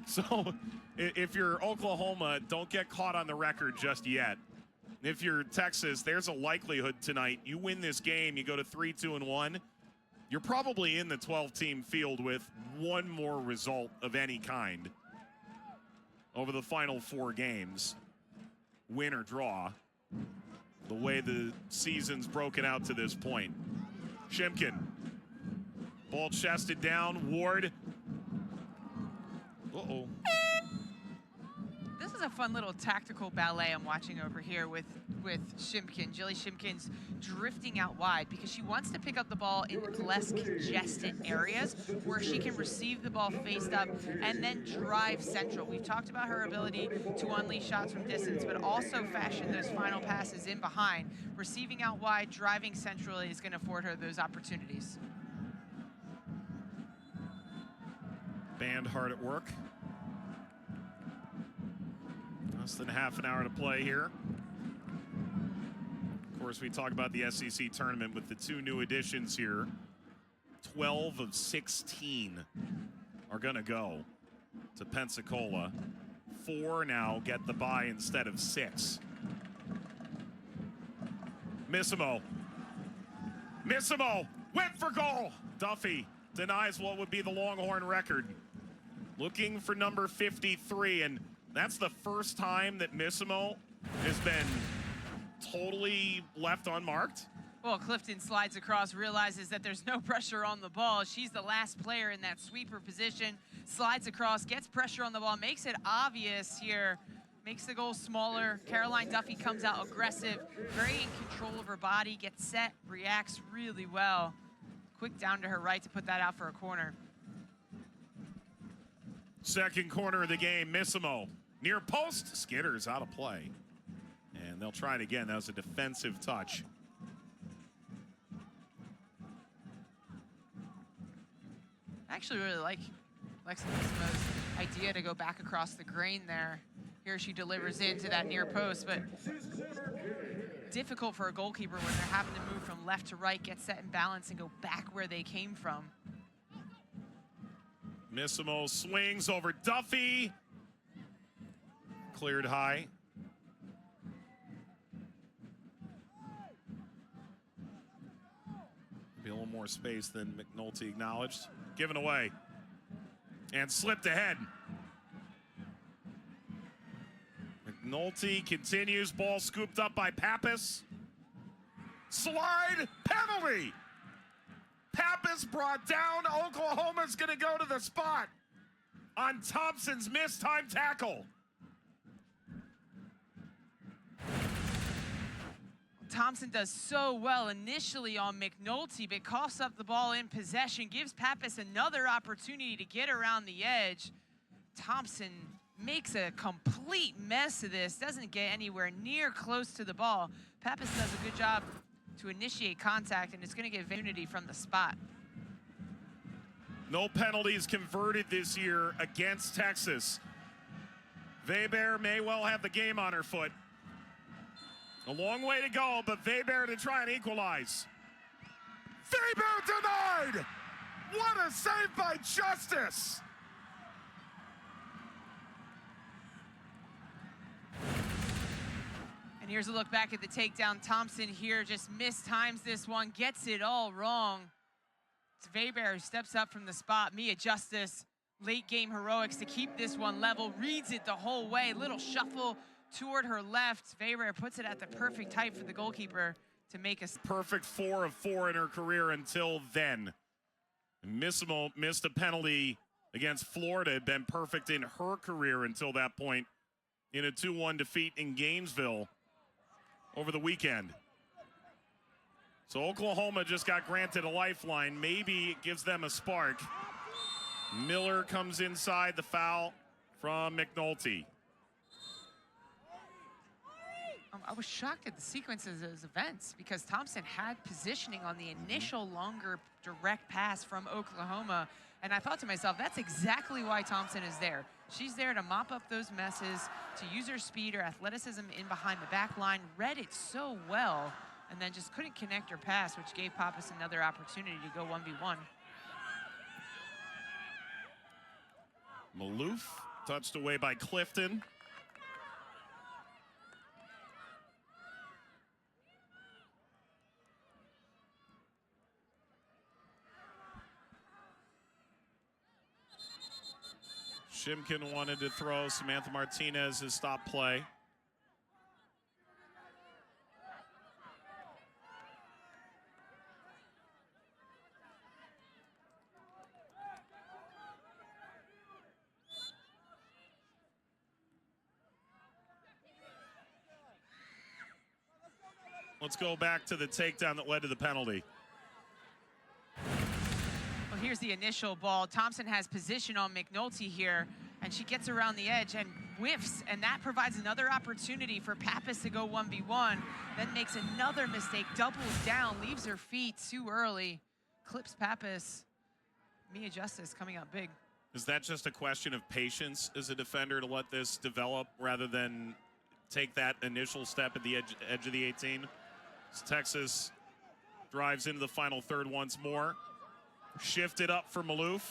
So if you're Oklahoma, don't get caught on the record just yet. If you're Texas, there's a likelihood tonight you win this game, you go to 3-2-1, you're probably in the 12-team field with 1 more result of any kind over the final 4 games, win or draw, the way the season's broken out to this point. Shimkin, ball chested down, Ward. Uh-oh. This is a fun little tactical ballet I'm watching over here with Shimkin. Jilly Shimkin's drifting out wide because she wants to pick up the ball in less congested areas where she can receive the ball faced up and then drive central. We've talked about her ability to unleash shots from distance, but also fashion those final passes in behind. Receiving out wide, driving centrally is going to afford her those opportunities. Band hard at work. Less than half an hour to play here. Of course, we talk about the SEC tournament with the 2 new additions here. 12 of 16 are going to go to Pensacola. 4 now get the bye instead of 6. Missimo. Missimo, whip for goal. Duffy denies what would be the Longhorn record. Looking for number 53, and that's the first time that Missimo has been totally left unmarked. Well, Clifton slides across, realizes that there's no pressure on the ball. She's the last player in that sweeper position, slides across, gets pressure on the ball, makes it obvious here. makes the goal smaller. Caroline Duffy comes out aggressive, very in control of her body, gets set, reacts really well. Quick down to her right to put that out for a corner. Second corner of the game, Missimo. Near post, skitters out of play. And they'll try it again. That was a defensive touch. I actually really like Alexa Missimo's idea to go back across the grain there. Here she delivers into that near post, but difficult for a goalkeeper when they're having to move from left to right, get set in balance, and go back where they came from. Missimo swings over Duffy. Cleared high. Be a little more space than McNulty acknowledged. Given away. And slipped ahead. McNulty continues. Ball scooped up by Pappas. Slide penalty. Pappas brought down. Oklahoma's going to go to the spot on Thompson's missed time tackle. Thompson does so well initially on McNulty, but coughs up the ball in possession, gives Pappas another opportunity to get around the edge. Thompson makes a complete mess of this, doesn't get anywhere near close to the ball. Pappas does a good job to initiate contact, and it's going to get unity from the spot. No penalties converted this year against Texas. Weber may well have the game on her foot. A long way to go, but Weber to try and equalize. Weber denied! What a save by Justice! And here's a look back at the takedown. Thompson here just mistimes this one, gets it all wrong. It's Weber who steps up from the spot. Mia Justice, late game heroics to keep this one level, reads it the whole way. Little shuffle toward her left. Weber puts it at the perfect height for the goalkeeper to make a perfect 4 of 4 in her career until then. Missimo missed a penalty against Florida, had been perfect in her career until that point in a 2-1 defeat in Gainesville over the weekend. So Oklahoma just got granted a lifeline. Maybe it gives them a spark. Miller comes inside, the foul from McNulty. I was shocked at the sequences of those events because Thompson had positioning on the initial longer direct pass from Oklahoma. And I thought to myself, that's exactly why Thompson is there. She's there to mop up those messes, to use her speed, her athleticism in behind the back line, read it so well, and then just couldn't connect her pass, which gave Pappas another opportunity to go 1v1. Maloof touched away by Clifton. Shimkin wanted to throw. Samantha Martinez has stopped play. Let's go back to the takedown that led to the penalty. Well, here's the initial ball. Thompson has position on McNulty here, and she gets around the edge and whiffs, and that provides another opportunity for Pappas to go 1v1, then makes another mistake, doubles down, leaves her feet too early, clips Pappas. Mia Justice coming up big. Is that just a question of patience as a defender to let this develop rather than take that initial step at the edge of the 18? As Texas drives into the final third once more. Shifted up for Maloof.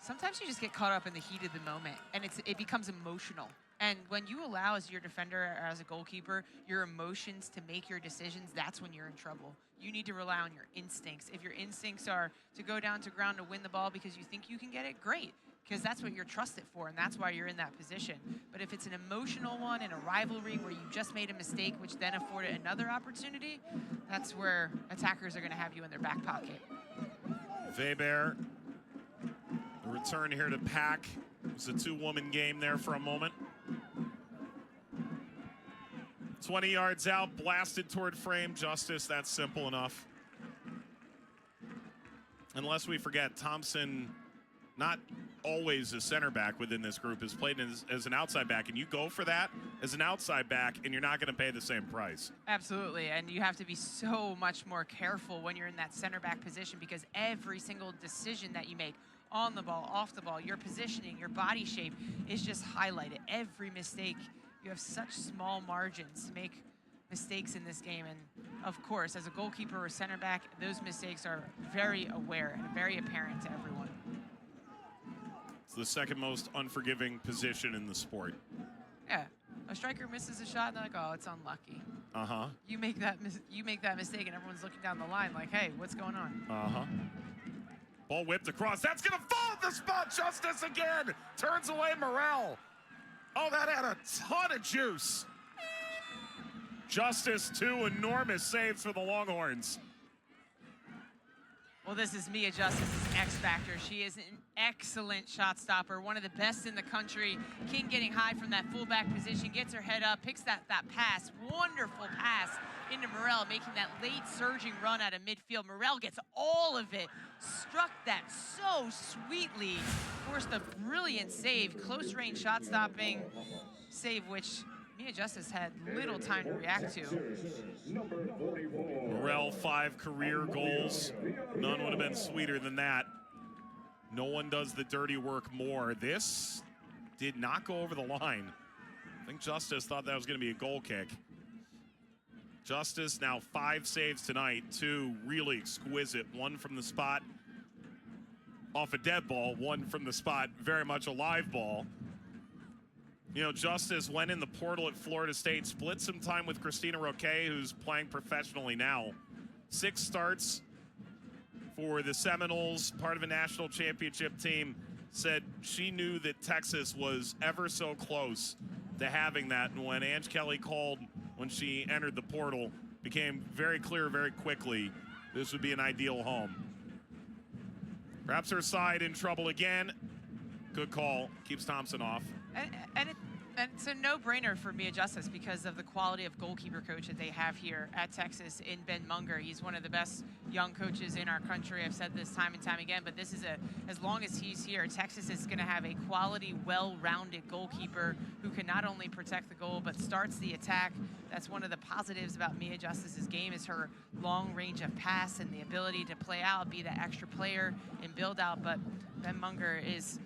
Sometimes you just get caught up in the heat of the moment, and it becomes emotional. And when you allow, as your defender or as a goalkeeper, your emotions to make your decisions, that's when you're in trouble. You need to rely on your instincts. If your instincts are to go down to ground to win the ball because you think you can get it, great, because that's what you're trusted for, and that's why you're in that position. But if it's an emotional one in a rivalry where you just made a mistake, which then afforded another opportunity, that's where attackers are going to have you in their back pocket. Weber, the return here to Pack. It was a 2-woman game there for a moment. 20 yards out, blasted toward frame. Justice, that's simple enough. Unless we forget, Thompson, not always a center back within this group, has played as an outside back, and you go for that as an outside back, and you're not going to pay the same price. Absolutely, and you have to be so much more careful when you're in that center back position, because every single decision that you make, on the ball, off the ball, your positioning, your body shape is just highlighted. Every mistake, you have such small margins to make mistakes in this game, and of course, as a goalkeeper or center back, those mistakes are very aware and very apparent to everyone. It's the second most unforgiving position in the sport. Yeah, a striker misses a shot, and they're like, "Oh, it's unlucky." Uh-huh. You make that mistake, and everyone's looking down the line like, "Hey, what's going on?" Uh-huh. Ball whipped across. That's going to fall at the spot. Justice again. Turns away Morel. Oh, that had a ton of juice. Justice, 2 enormous saves for the Longhorns. Well, this is Mia Justice's X factor. She is an excellent shot stopper, one of the best in the country. King getting high from that fullback position, gets her head up, picks that pass, wonderful pass into Morel, making that late surging run out of midfield. Morel gets all of it, struck that so sweetly, forced a brilliant save, close range shot stopping save, which Mia Justice had little time to react to. Morel, 5 career goals. None would have been sweeter than that. No one does the dirty work more. This did not go over the line. I think Justice thought that was going to be a goal kick. Justice now 5 saves tonight, 2 really exquisite. 1 from the spot off a dead ball, 1 from the spot, very much a live ball. You know, Justice went in the portal at Florida State, split some time with Christina Roque, who's playing professionally now. 6 starts for the Seminoles, part of a national championship team. Said she knew that Texas was ever so close to having that. And when Ange Kelly called when she entered the portal, became very clear very quickly this would be an ideal home. Perhaps her side in trouble again. Good call. Keeps Thompson off. And it's a no-brainer for Mia Justice because of the quality of goalkeeper coach that they have here at Texas in Ben Munger. He's one of the best young coaches in our country. I've said this time and time again, but this is as long as he's here, Texas is going to have a quality, well-rounded goalkeeper who can not only protect the goal but starts the attack. That's one of the positives about Mia Justice's game, is her long range of pass and the ability to play out, be the extra player and build out. But Ben Munger is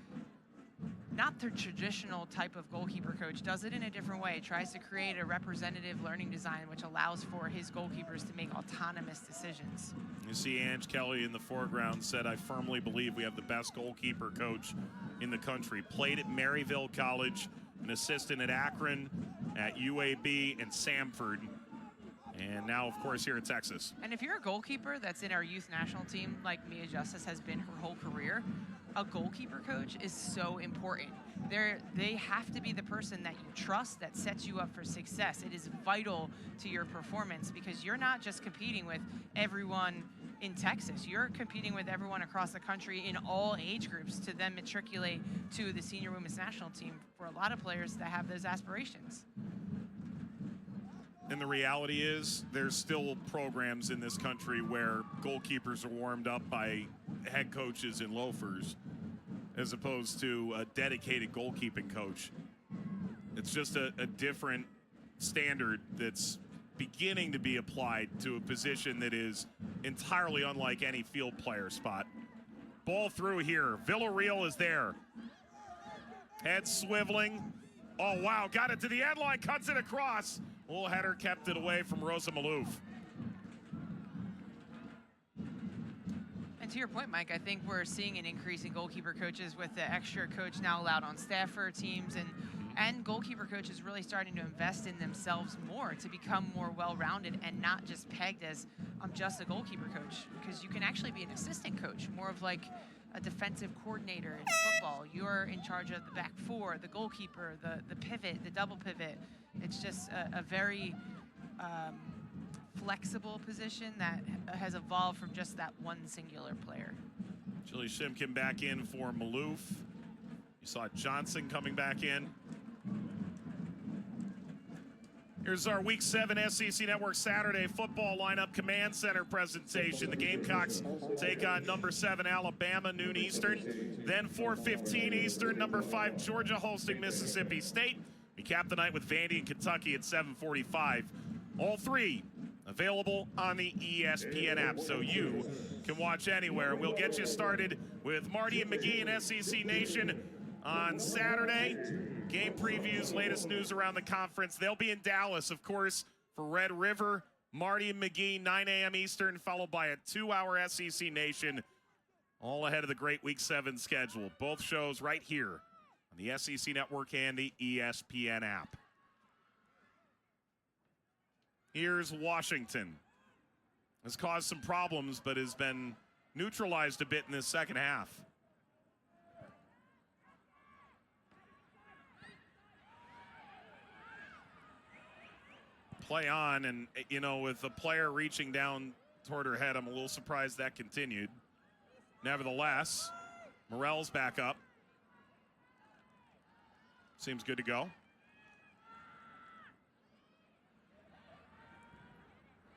not the traditional type of goalkeeper coach, does it in a different way, tries to create a representative learning design which allows for his goalkeepers to make autonomous decisions. You see Ange Kelly in the foreground said, "I firmly believe we have the best goalkeeper coach in the country." Played at Maryville College, an assistant at Akron, at UAB, and Samford. And now, of course, here at Texas. And if you're a goalkeeper that's in our youth national team, like Mia Justice has been her whole career, a goalkeeper coach is so important. They have to be the person that you trust, that sets you up for success. It is vital to your performance because you're not just competing with everyone in Texas. You're competing with everyone across the country in all age groups to then matriculate to the senior women's national team for a lot of players that have those aspirations. And the reality is there's still programs in this country where goalkeepers are warmed up by head coaches and loafers as opposed to a dedicated goalkeeping coach. It's just a different standard that's beginning to be applied to a position that is entirely unlike any field player spot. Ball through here. Villarreal is there. Head swiveling. Oh, wow. Got it to the end line. Cuts it across. Little header kept it away from Rosa Maloof. And to your point, Mike, I think we're seeing an increase in goalkeeper coaches with the extra coach now allowed on staff for teams, and goalkeeper coaches really starting to invest in themselves more to become more well-rounded and not just pegged as, I'm just a goalkeeper coach, because you can actually be an assistant coach, more of like a defensive coordinator in football. You're in charge of the back four, the goalkeeper, the pivot, the double pivot. It's just a very flexible position that has evolved from just that one singular player. Julie Shimkin back in for Maloof. You saw Johnson coming back in. Here's our Week 7 SEC Network Saturday football lineup command center presentation. The Gamecocks take on number 7 Alabama, noon Eastern. Then 4:15 Eastern, number 5 Georgia hosting Mississippi State. We cap the night with Vandy and Kentucky at 7:45. All three available on the ESPN app, so you can watch anywhere. We'll get you started with Marty and McGee and SEC Nation on Saturday. Game previews, latest news around the conference. They'll be in Dallas, of course, for Red River. Marty and McGee, 9 a.m. Eastern, followed by a 2-hour SEC Nation, all ahead of the great Week 7 schedule. Both shows right here on the SEC Network and the ESPN app. Here's Washington. Has caused some problems, but has been neutralized a bit in this second half. Play on, and you know, with the player reaching down toward her head, I'm a little surprised that continued. Nevertheless, Morrell's back up. Seems good to go.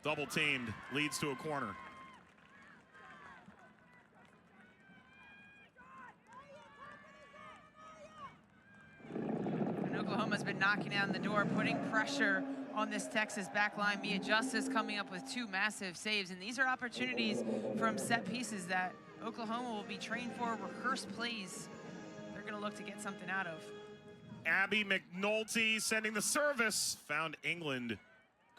Double teamed, leads to a corner. And Oklahoma's been knocking down the door, putting pressure on this Texas back line. Mia Justice coming up with 2 massive saves, and these are opportunities from set pieces that Oklahoma will be trained for, rehearsed plays they're going to look to get something out of. Abby McNulty sending the service, found England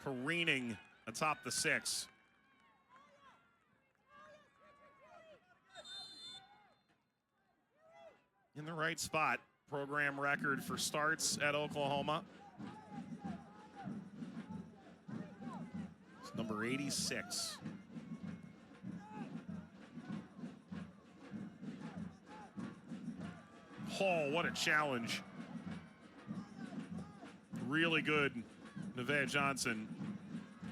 careening atop the 6. In the right spot. Program record for starts at Oklahoma. It's number 86. Hall, what a challenge. Really good, Nevaeh Johnson,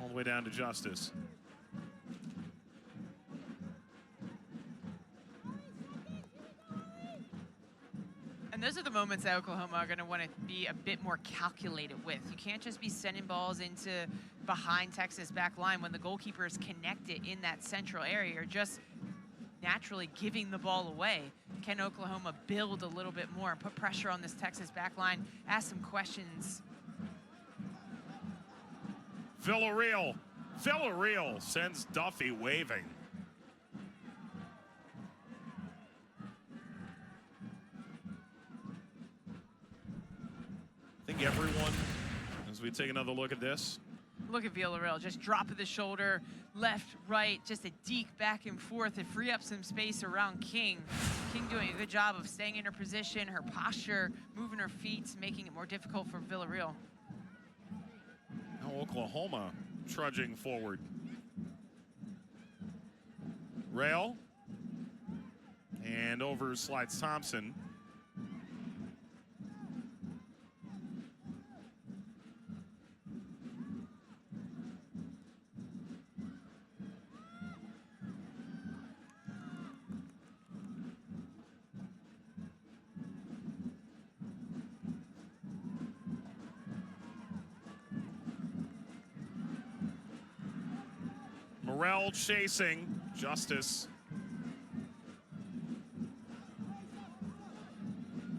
all the way down to Justice. And those are the moments that Oklahoma are going to want to be a bit more calculated with. You can't just be sending balls into behind Texas back line when the goalkeeper is connected in that central area. You're just naturally giving the ball away. Can Oklahoma build a little bit more and put pressure on this Texas back line? Ask some questions. Villarreal sends Duffy waving. I think everyone, as we take another look at this. Look at Villarreal, just drop of the shoulder, left, right, just a deke back and forth to free up some space around King. King doing a good job of staying in her position, her posture, moving her feet, making it more difficult for Villarreal. Now Oklahoma trudging forward. Rail. And over slides Thompson. Morrell chasing Justice.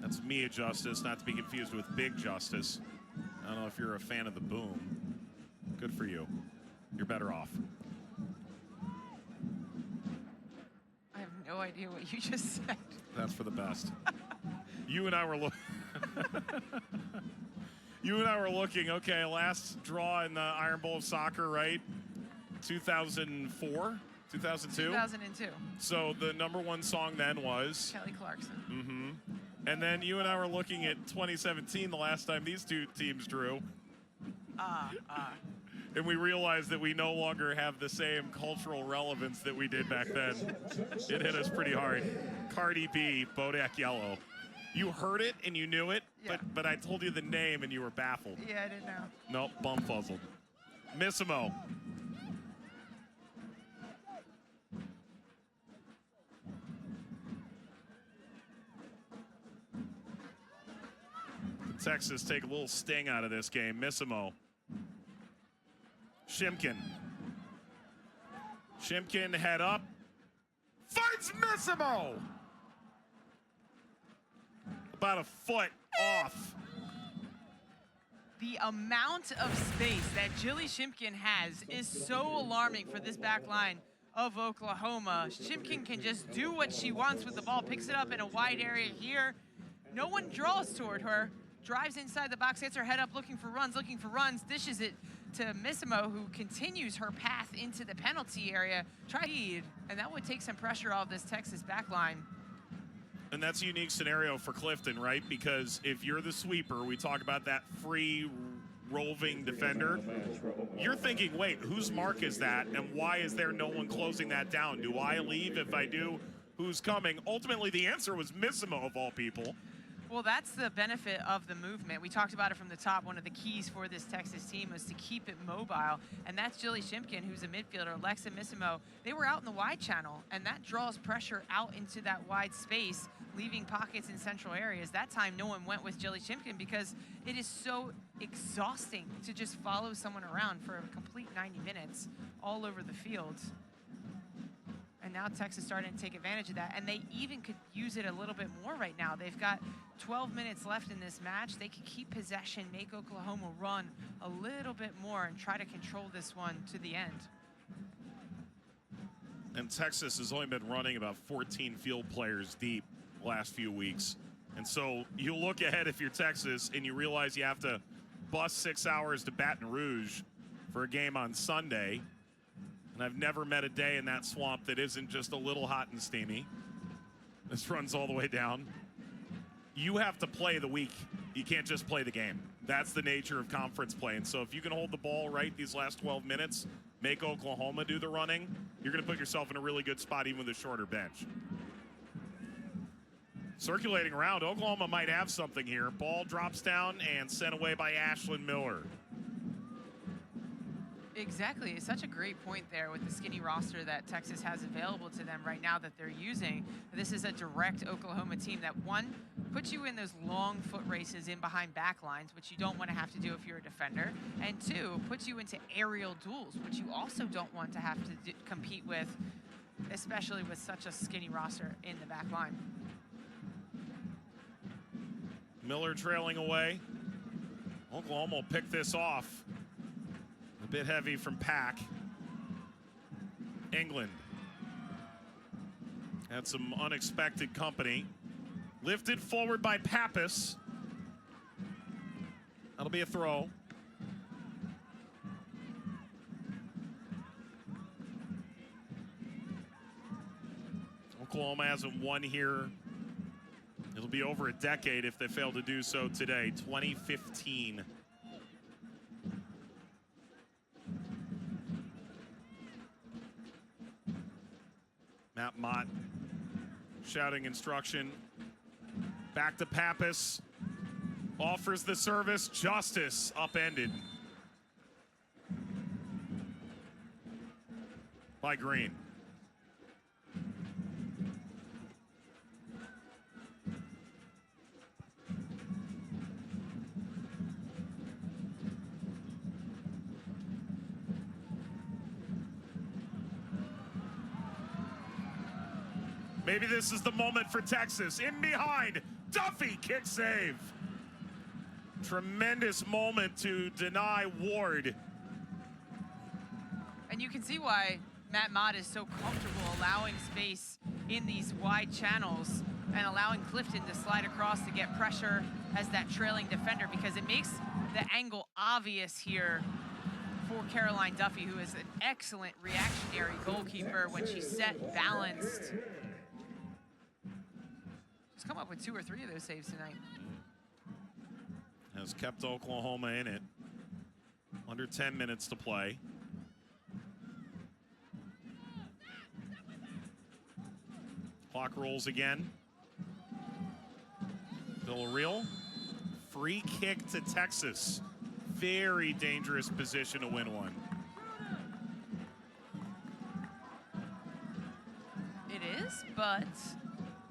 That's Mia Justice, not to be confused with Big Justice. I don't know if you're a fan of the boom. Good for you. You're better off. I have no idea what you just said. That's for the best. You and I were looking, okay, last draw in the Iron Bowl of soccer, right? 2004, 2002? 2002. So the #1 song then was? Kelly Clarkson. Mm-hmm. And then you and I were looking at 2017, the last time these two teams drew. And we realized that we no longer have the same cultural relevance that we did back then. It hit us pretty hard. Cardi B, Bodak Yellow. You heard it and you knew it, Yeah. but I told you the name and you were baffled. Yeah, I didn't know. Nope, bumfuzzled. Missimo. Texas take a little sting out of this game. Missimo Shimkin. Shimkin head up. Finds Missimo! About a foot off. The amount of space that Jilly Shimkin has is so alarming for this back line of Oklahoma. Shimkin can just do what she wants with the ball, picks it up in a wide area here. No one draws toward her, drives inside the box, gets her head up looking for runs, dishes it to Missimo, who continues her path into the penalty area. And that would take some pressure off this Texas back line. And that's a unique scenario for Clifton, right? Because if you're the sweeper, we talk about that free roving defender. You're thinking, wait, whose mark is that? And why is there no one closing that down? Do I leave? If I do, who's coming? Ultimately, the answer was Missimo, of all people. Well, that's the benefit of the movement. We talked about it from the top. One of the keys for this Texas team was to keep it mobile, and that's Jilly Shimkin, who's a midfielder. Alexa Missimo, they were out in the wide channel, and that draws pressure out into that wide space, leaving pockets in central areas. That time, no one went with Jilly Shimkin because it is so exhausting to just follow someone around for a complete 90 minutes all over the field. And now Texas starting to take advantage of that, and they even could use it a little bit more right now. They've got 12 minutes left in this match. They could keep possession, make Oklahoma run a little bit more, and try to control this one to the end. And Texas has only been running about 14 field players deep the last few weeks. And so you look ahead if you're Texas and you realize you have to bus 6 hours to Baton Rouge for a game on Sunday. And I've never met a day in that swamp that isn't just a little hot and steamy. This runs all the way down. You have to play the week. You can't just play the game. That's the nature of conference play. And so if you can hold the ball right these last 12 minutes, make Oklahoma do the running, you're going to put yourself in a really good spot even with a shorter bench. Circulating around, Oklahoma might have something here. Ball drops down and sent away by Ashlyn Miller. Exactly. It's such a great point there with the skinny roster that Texas has available to them right now that they're using. This is a direct Oklahoma team that, one, puts you in those long foot races in behind back lines, which you don't want to have to do if you're a defender, and two, puts you into aerial duels, which you also don't want to have to compete with, especially with such a skinny roster in the back line. Miller trailing away. Oklahoma will pick this off. A bit heavy from Pack. England had some unexpected company. Lifted forward by Pappas. That'll be a throw. Oklahoma hasn't won here. It'll be over a decade if they fail to do so today. 2015. Matt Mott shouting instruction. Back to Pappas. Offers the service. Justice upended by Green. Maybe this is the moment for Texas. In behind, Duffy kick save. Tremendous moment to deny Ward. And you can see why Matt Mott is so comfortable allowing space in these wide channels and allowing Clifton to slide across to get pressure as that trailing defender, because it makes the angle obvious here for Caroline Duffy, who is an excellent reactionary goalkeeper when she's set, balanced. She's come up with 2 or 3 of those saves tonight. Has kept Oklahoma in it. Under 10 minutes to play. Clock rolls again. Villarreal. Free kick to Texas. Very dangerous position to win one. It is, but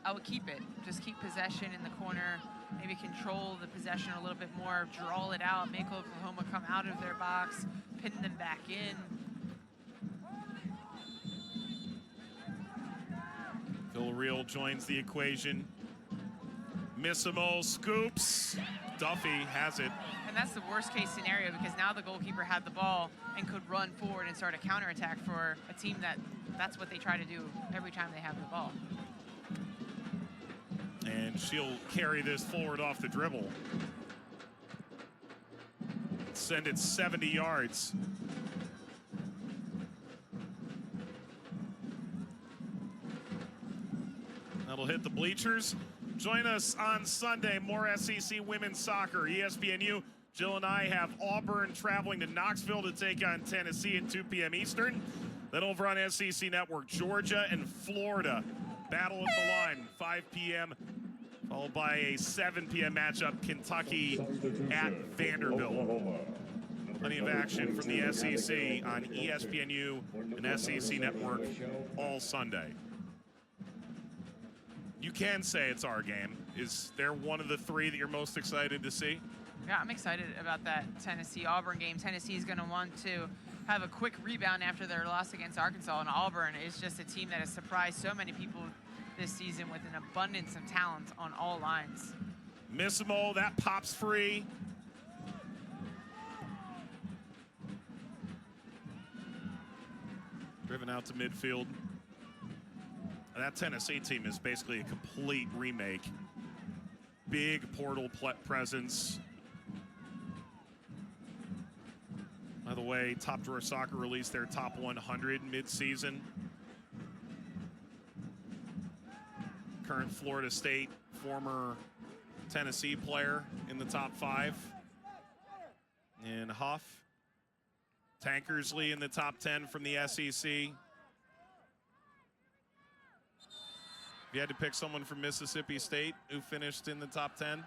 I would keep it. Just keep possession in the corner. Maybe control the possession a little bit more, draw it out, make Oklahoma come out of their box, pinning them back in. Villarreal joins the equation. Missimo scoops. Duffy has it. And that's the worst case scenario because now the goalkeeper had the ball and could run forward and start a counterattack for a team that's what they try to do every time they have the ball. And she'll carry this forward off the dribble. Send it 70 yards. That'll hit the bleachers. Join us on Sunday, more SEC women's soccer, ESPNU. Jill and I have Auburn traveling to Knoxville to take on Tennessee at 2 p.m. Eastern. Then over on SEC Network, Georgia and Florida battle at the line, 5 p.m., followed by a 7 p.m. matchup, Kentucky at Vanderbilt. Plenty of action from the SEC on ESPNU and SEC Network all Sunday. You can say it's our game. Is there one of the three that you're most excited to see? Yeah, I'm excited about that Tennessee-Auburn game. Tennessee is going to want to have a quick rebound after their loss against Arkansas, and Auburn is just a team that has surprised so many people this season with an abundance of talent on all lines. Missimo, that pops free. Driven out to midfield. That Tennessee team is basically a complete remake. Big portal presence. By the way, Top Drawer Soccer released their top 100 mid-season. Current Florida State, former Tennessee player in the top 5. And Huff. Tankersley in the top 10 from the SEC. If you had to pick someone from Mississippi State who finished in the top 10, there's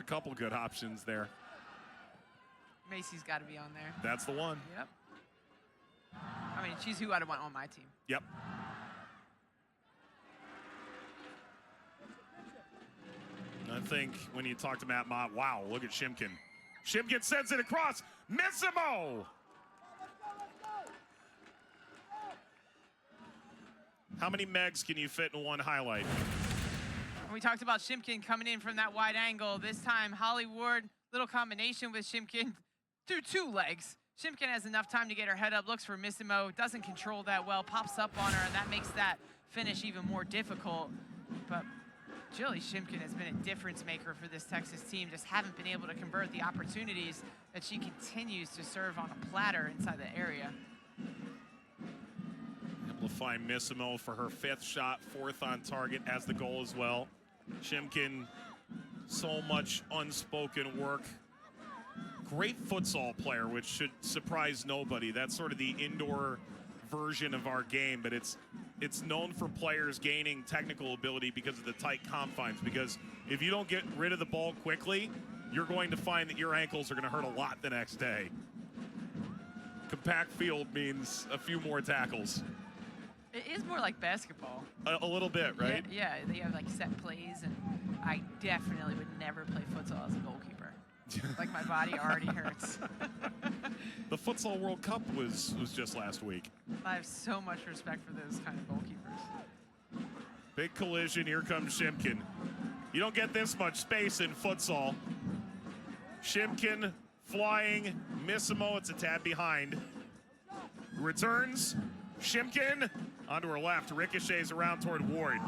a couple good options there. Macy's got to be on there. That's the one. Yep. I mean, she's who I'd want on my team. Yep. I think when you talk to Matt Mott, wow, look at Shimkin. Shimkin sends it across. Missimo! How many Megs can you fit in one highlight? We talked about Shimkin coming in from that wide angle. This time, Holly Ward, little combination with Shimkin through 2 legs. Shimkin has enough time to get her head up, looks for Missimo, doesn't control that well, pops up on her, and that makes that finish even more difficult. But Jilly Shimkin has been a difference maker for this Texas team, just haven't been able to convert the opportunities that she continues to serve on a platter inside the area. Able to find Missimo for her 5th shot, 4th on target as the goal as well. Shimkin, so much unspoken work. Great futsal player, which should surprise nobody. That's sort of the indoor version of our game, but it's known for players gaining technical ability because of the tight confines, because if you don't get rid of the ball quickly, you're going to find that your ankles are going to hurt a lot the next day. Compact field means a few more tackles. It is more like basketball. A little bit, right? Yeah, they have like set plays, and I definitely would never play futsal as a goalkeeper. Like my body already hurts. The Futsal World Cup was just last week. I have so much respect for those kind of goalkeepers. Big collision, here comes Shimkin. You don't get this much space in futsal. Shimkin flying, Missimo, it's a tad behind. Returns, Shimkin onto her left, ricochets around toward Ward.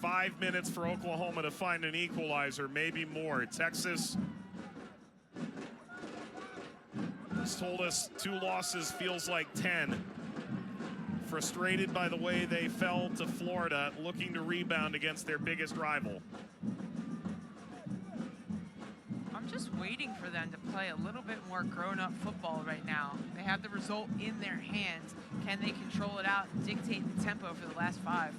Five minutes for Oklahoma to find an equalizer, maybe more. Texas has told us 2 losses feels like 10. Frustrated by the way they fell to Florida, looking to rebound against their biggest rival. I'm just waiting for them to play a little bit more grown-up football right now. They have the result in their hands. Can they control it out and dictate the tempo for the last 5?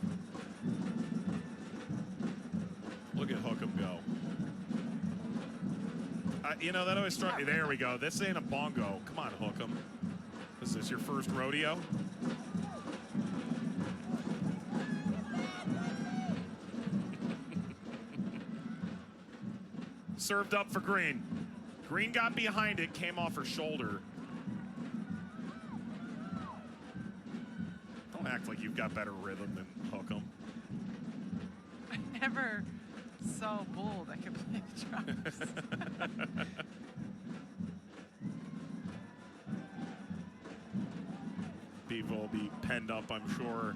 Look at Hookham go. You know, that always struck me. There we go. This ain't a bongo. Come on, Hookham. Is this your first rodeo? served up for Green. Green got behind it, came off her shoulder. Don't act like you've got better rhythm than Hookham. I never saw a bull that could play the drums. Bevo will be penned up, I'm sure,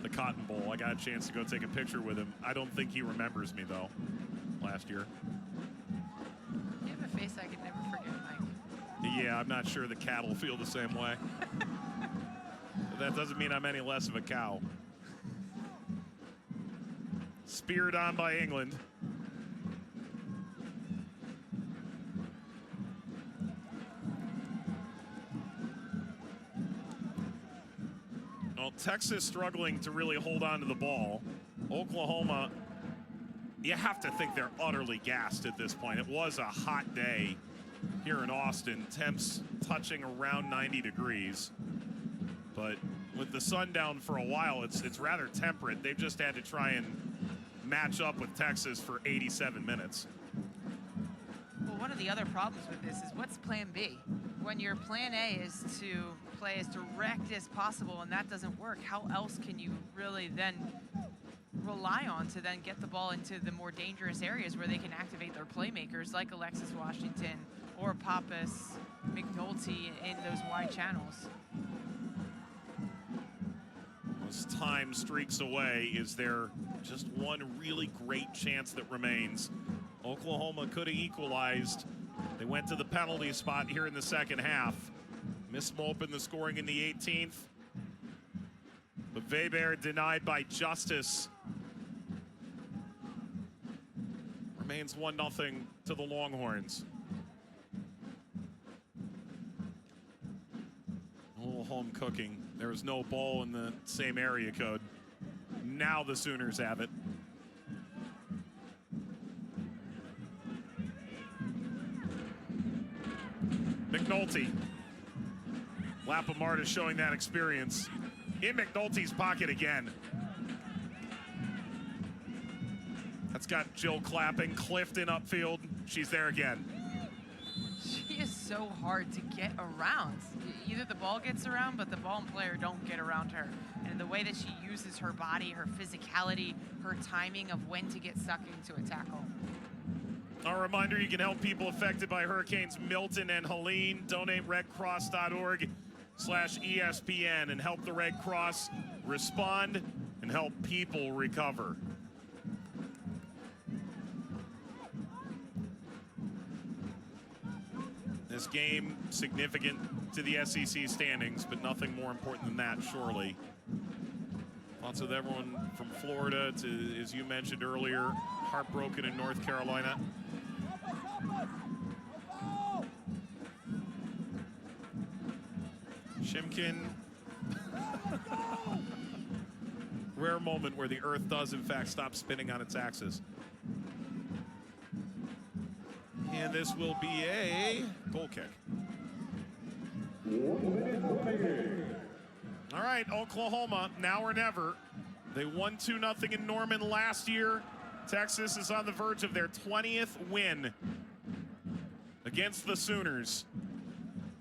the Cotton Bowl. I got a chance to go take a picture with him. I don't think he remembers me, though, last year. You have a face I could never forget, Mike. Yeah, I'm not sure the cattle feel the same way. But that doesn't mean I'm any less of a cow. Speared on by England. Well, Texas struggling to really hold on to the ball. Oklahoma, you have to think they're utterly gassed at this point. It was a hot day here in Austin. Temps touching around 90 degrees. But with the sun down for a while, it's rather temperate. They've just had to try and match up with Texas for 87 minutes. Well, one of the other problems with this is what's plan B? When your plan A is to play as direct as possible and that doesn't work, how else can you really then rely on to then get the ball into the more dangerous areas where they can activate their playmakers like Alexis Washington or Pappas, McNulty in those wide channels? As time streaks away, is there just one really great chance that remains? Oklahoma could have equalized. They went to the penalty spot here in the second half. Miss Mulpin the scoring in the 18th. But Weber denied by justice. Remains 1-0 to the Longhorns. A little home cooking. There was no ball in the same area code. Now the Sooners have it. McNulty. Lapamarta showing that experience. In McNulty's pocket again. That's got Jill clapping. Clifton upfield. She's there again. She is so hard to get around. Either the ball gets around, but the ball and player don't get around her. And the way that she uses her body, her physicality, her timing of when to get stuck into a tackle. A reminder, you can help people affected by Hurricanes Milton and Helene. Donate redcross.org/ESPN and help the Red Cross respond and help people recover. This game significant to the SEC standings, but nothing more important than that, surely. Lots of everyone from Florida to, as you mentioned earlier, heartbroken in North Carolina. Shimkin. Rare moment where the earth does, in fact, stop spinning on its axis. And this will be a goal kick. All right, Oklahoma, now or never. They won 2-0 in Norman last year. Texas is on the verge of their 20th win against the Sooners.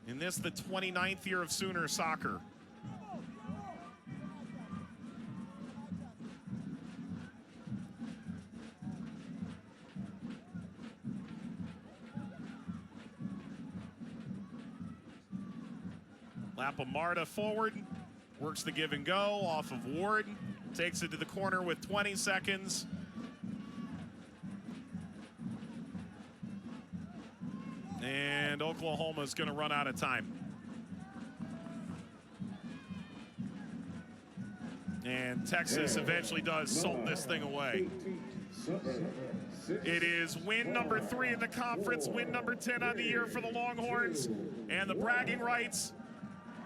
In this, the 29th year of Sooner soccer. Lapamarta forward, works the give and go off of Ward, takes it to the corner with 20 seconds. And Oklahoma's going to run out of time. And Texas eventually does salt this thing away. It is win number 3 in the conference, win number 10 on the year for the Longhorns, and the bragging rights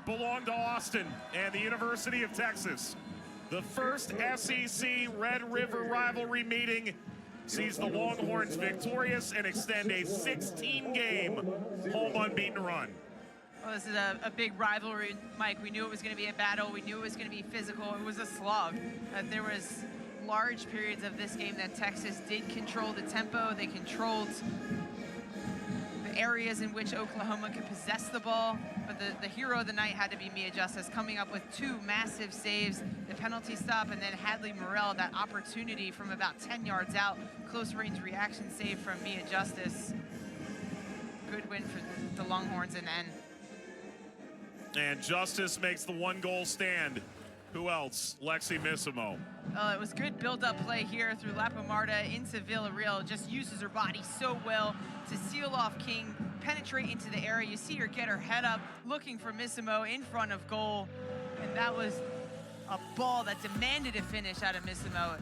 belong to Austin and the University of Texas. The first SEC Red River rivalry meeting sees the Longhorns victorious and extend a 16-game home unbeaten run. Well, this is a big rivalry, Mike. We knew it was going to be a battle. We knew it was going to be physical. It was a slog. There was large periods of this game that Texas did control the tempo. They controlled the areas in which Oklahoma could possess the ball, but the hero of the night had to be Mia Justice, coming up with 2 massive saves, the penalty stop, and then Hadley Morell, that opportunity from about 10 yards out, close range reaction save from Mia Justice. Good win for the Longhorns in the end. And Justice makes the 1-goal stand. Who else? Lexi Missimo. It was good build-up play here through Lapamarta into Villarreal. Just uses her body so well to seal off King, penetrate into the area. You see her get her head up, looking for Missimo in front of goal. And that was a ball that demanded a finish out of Missimo.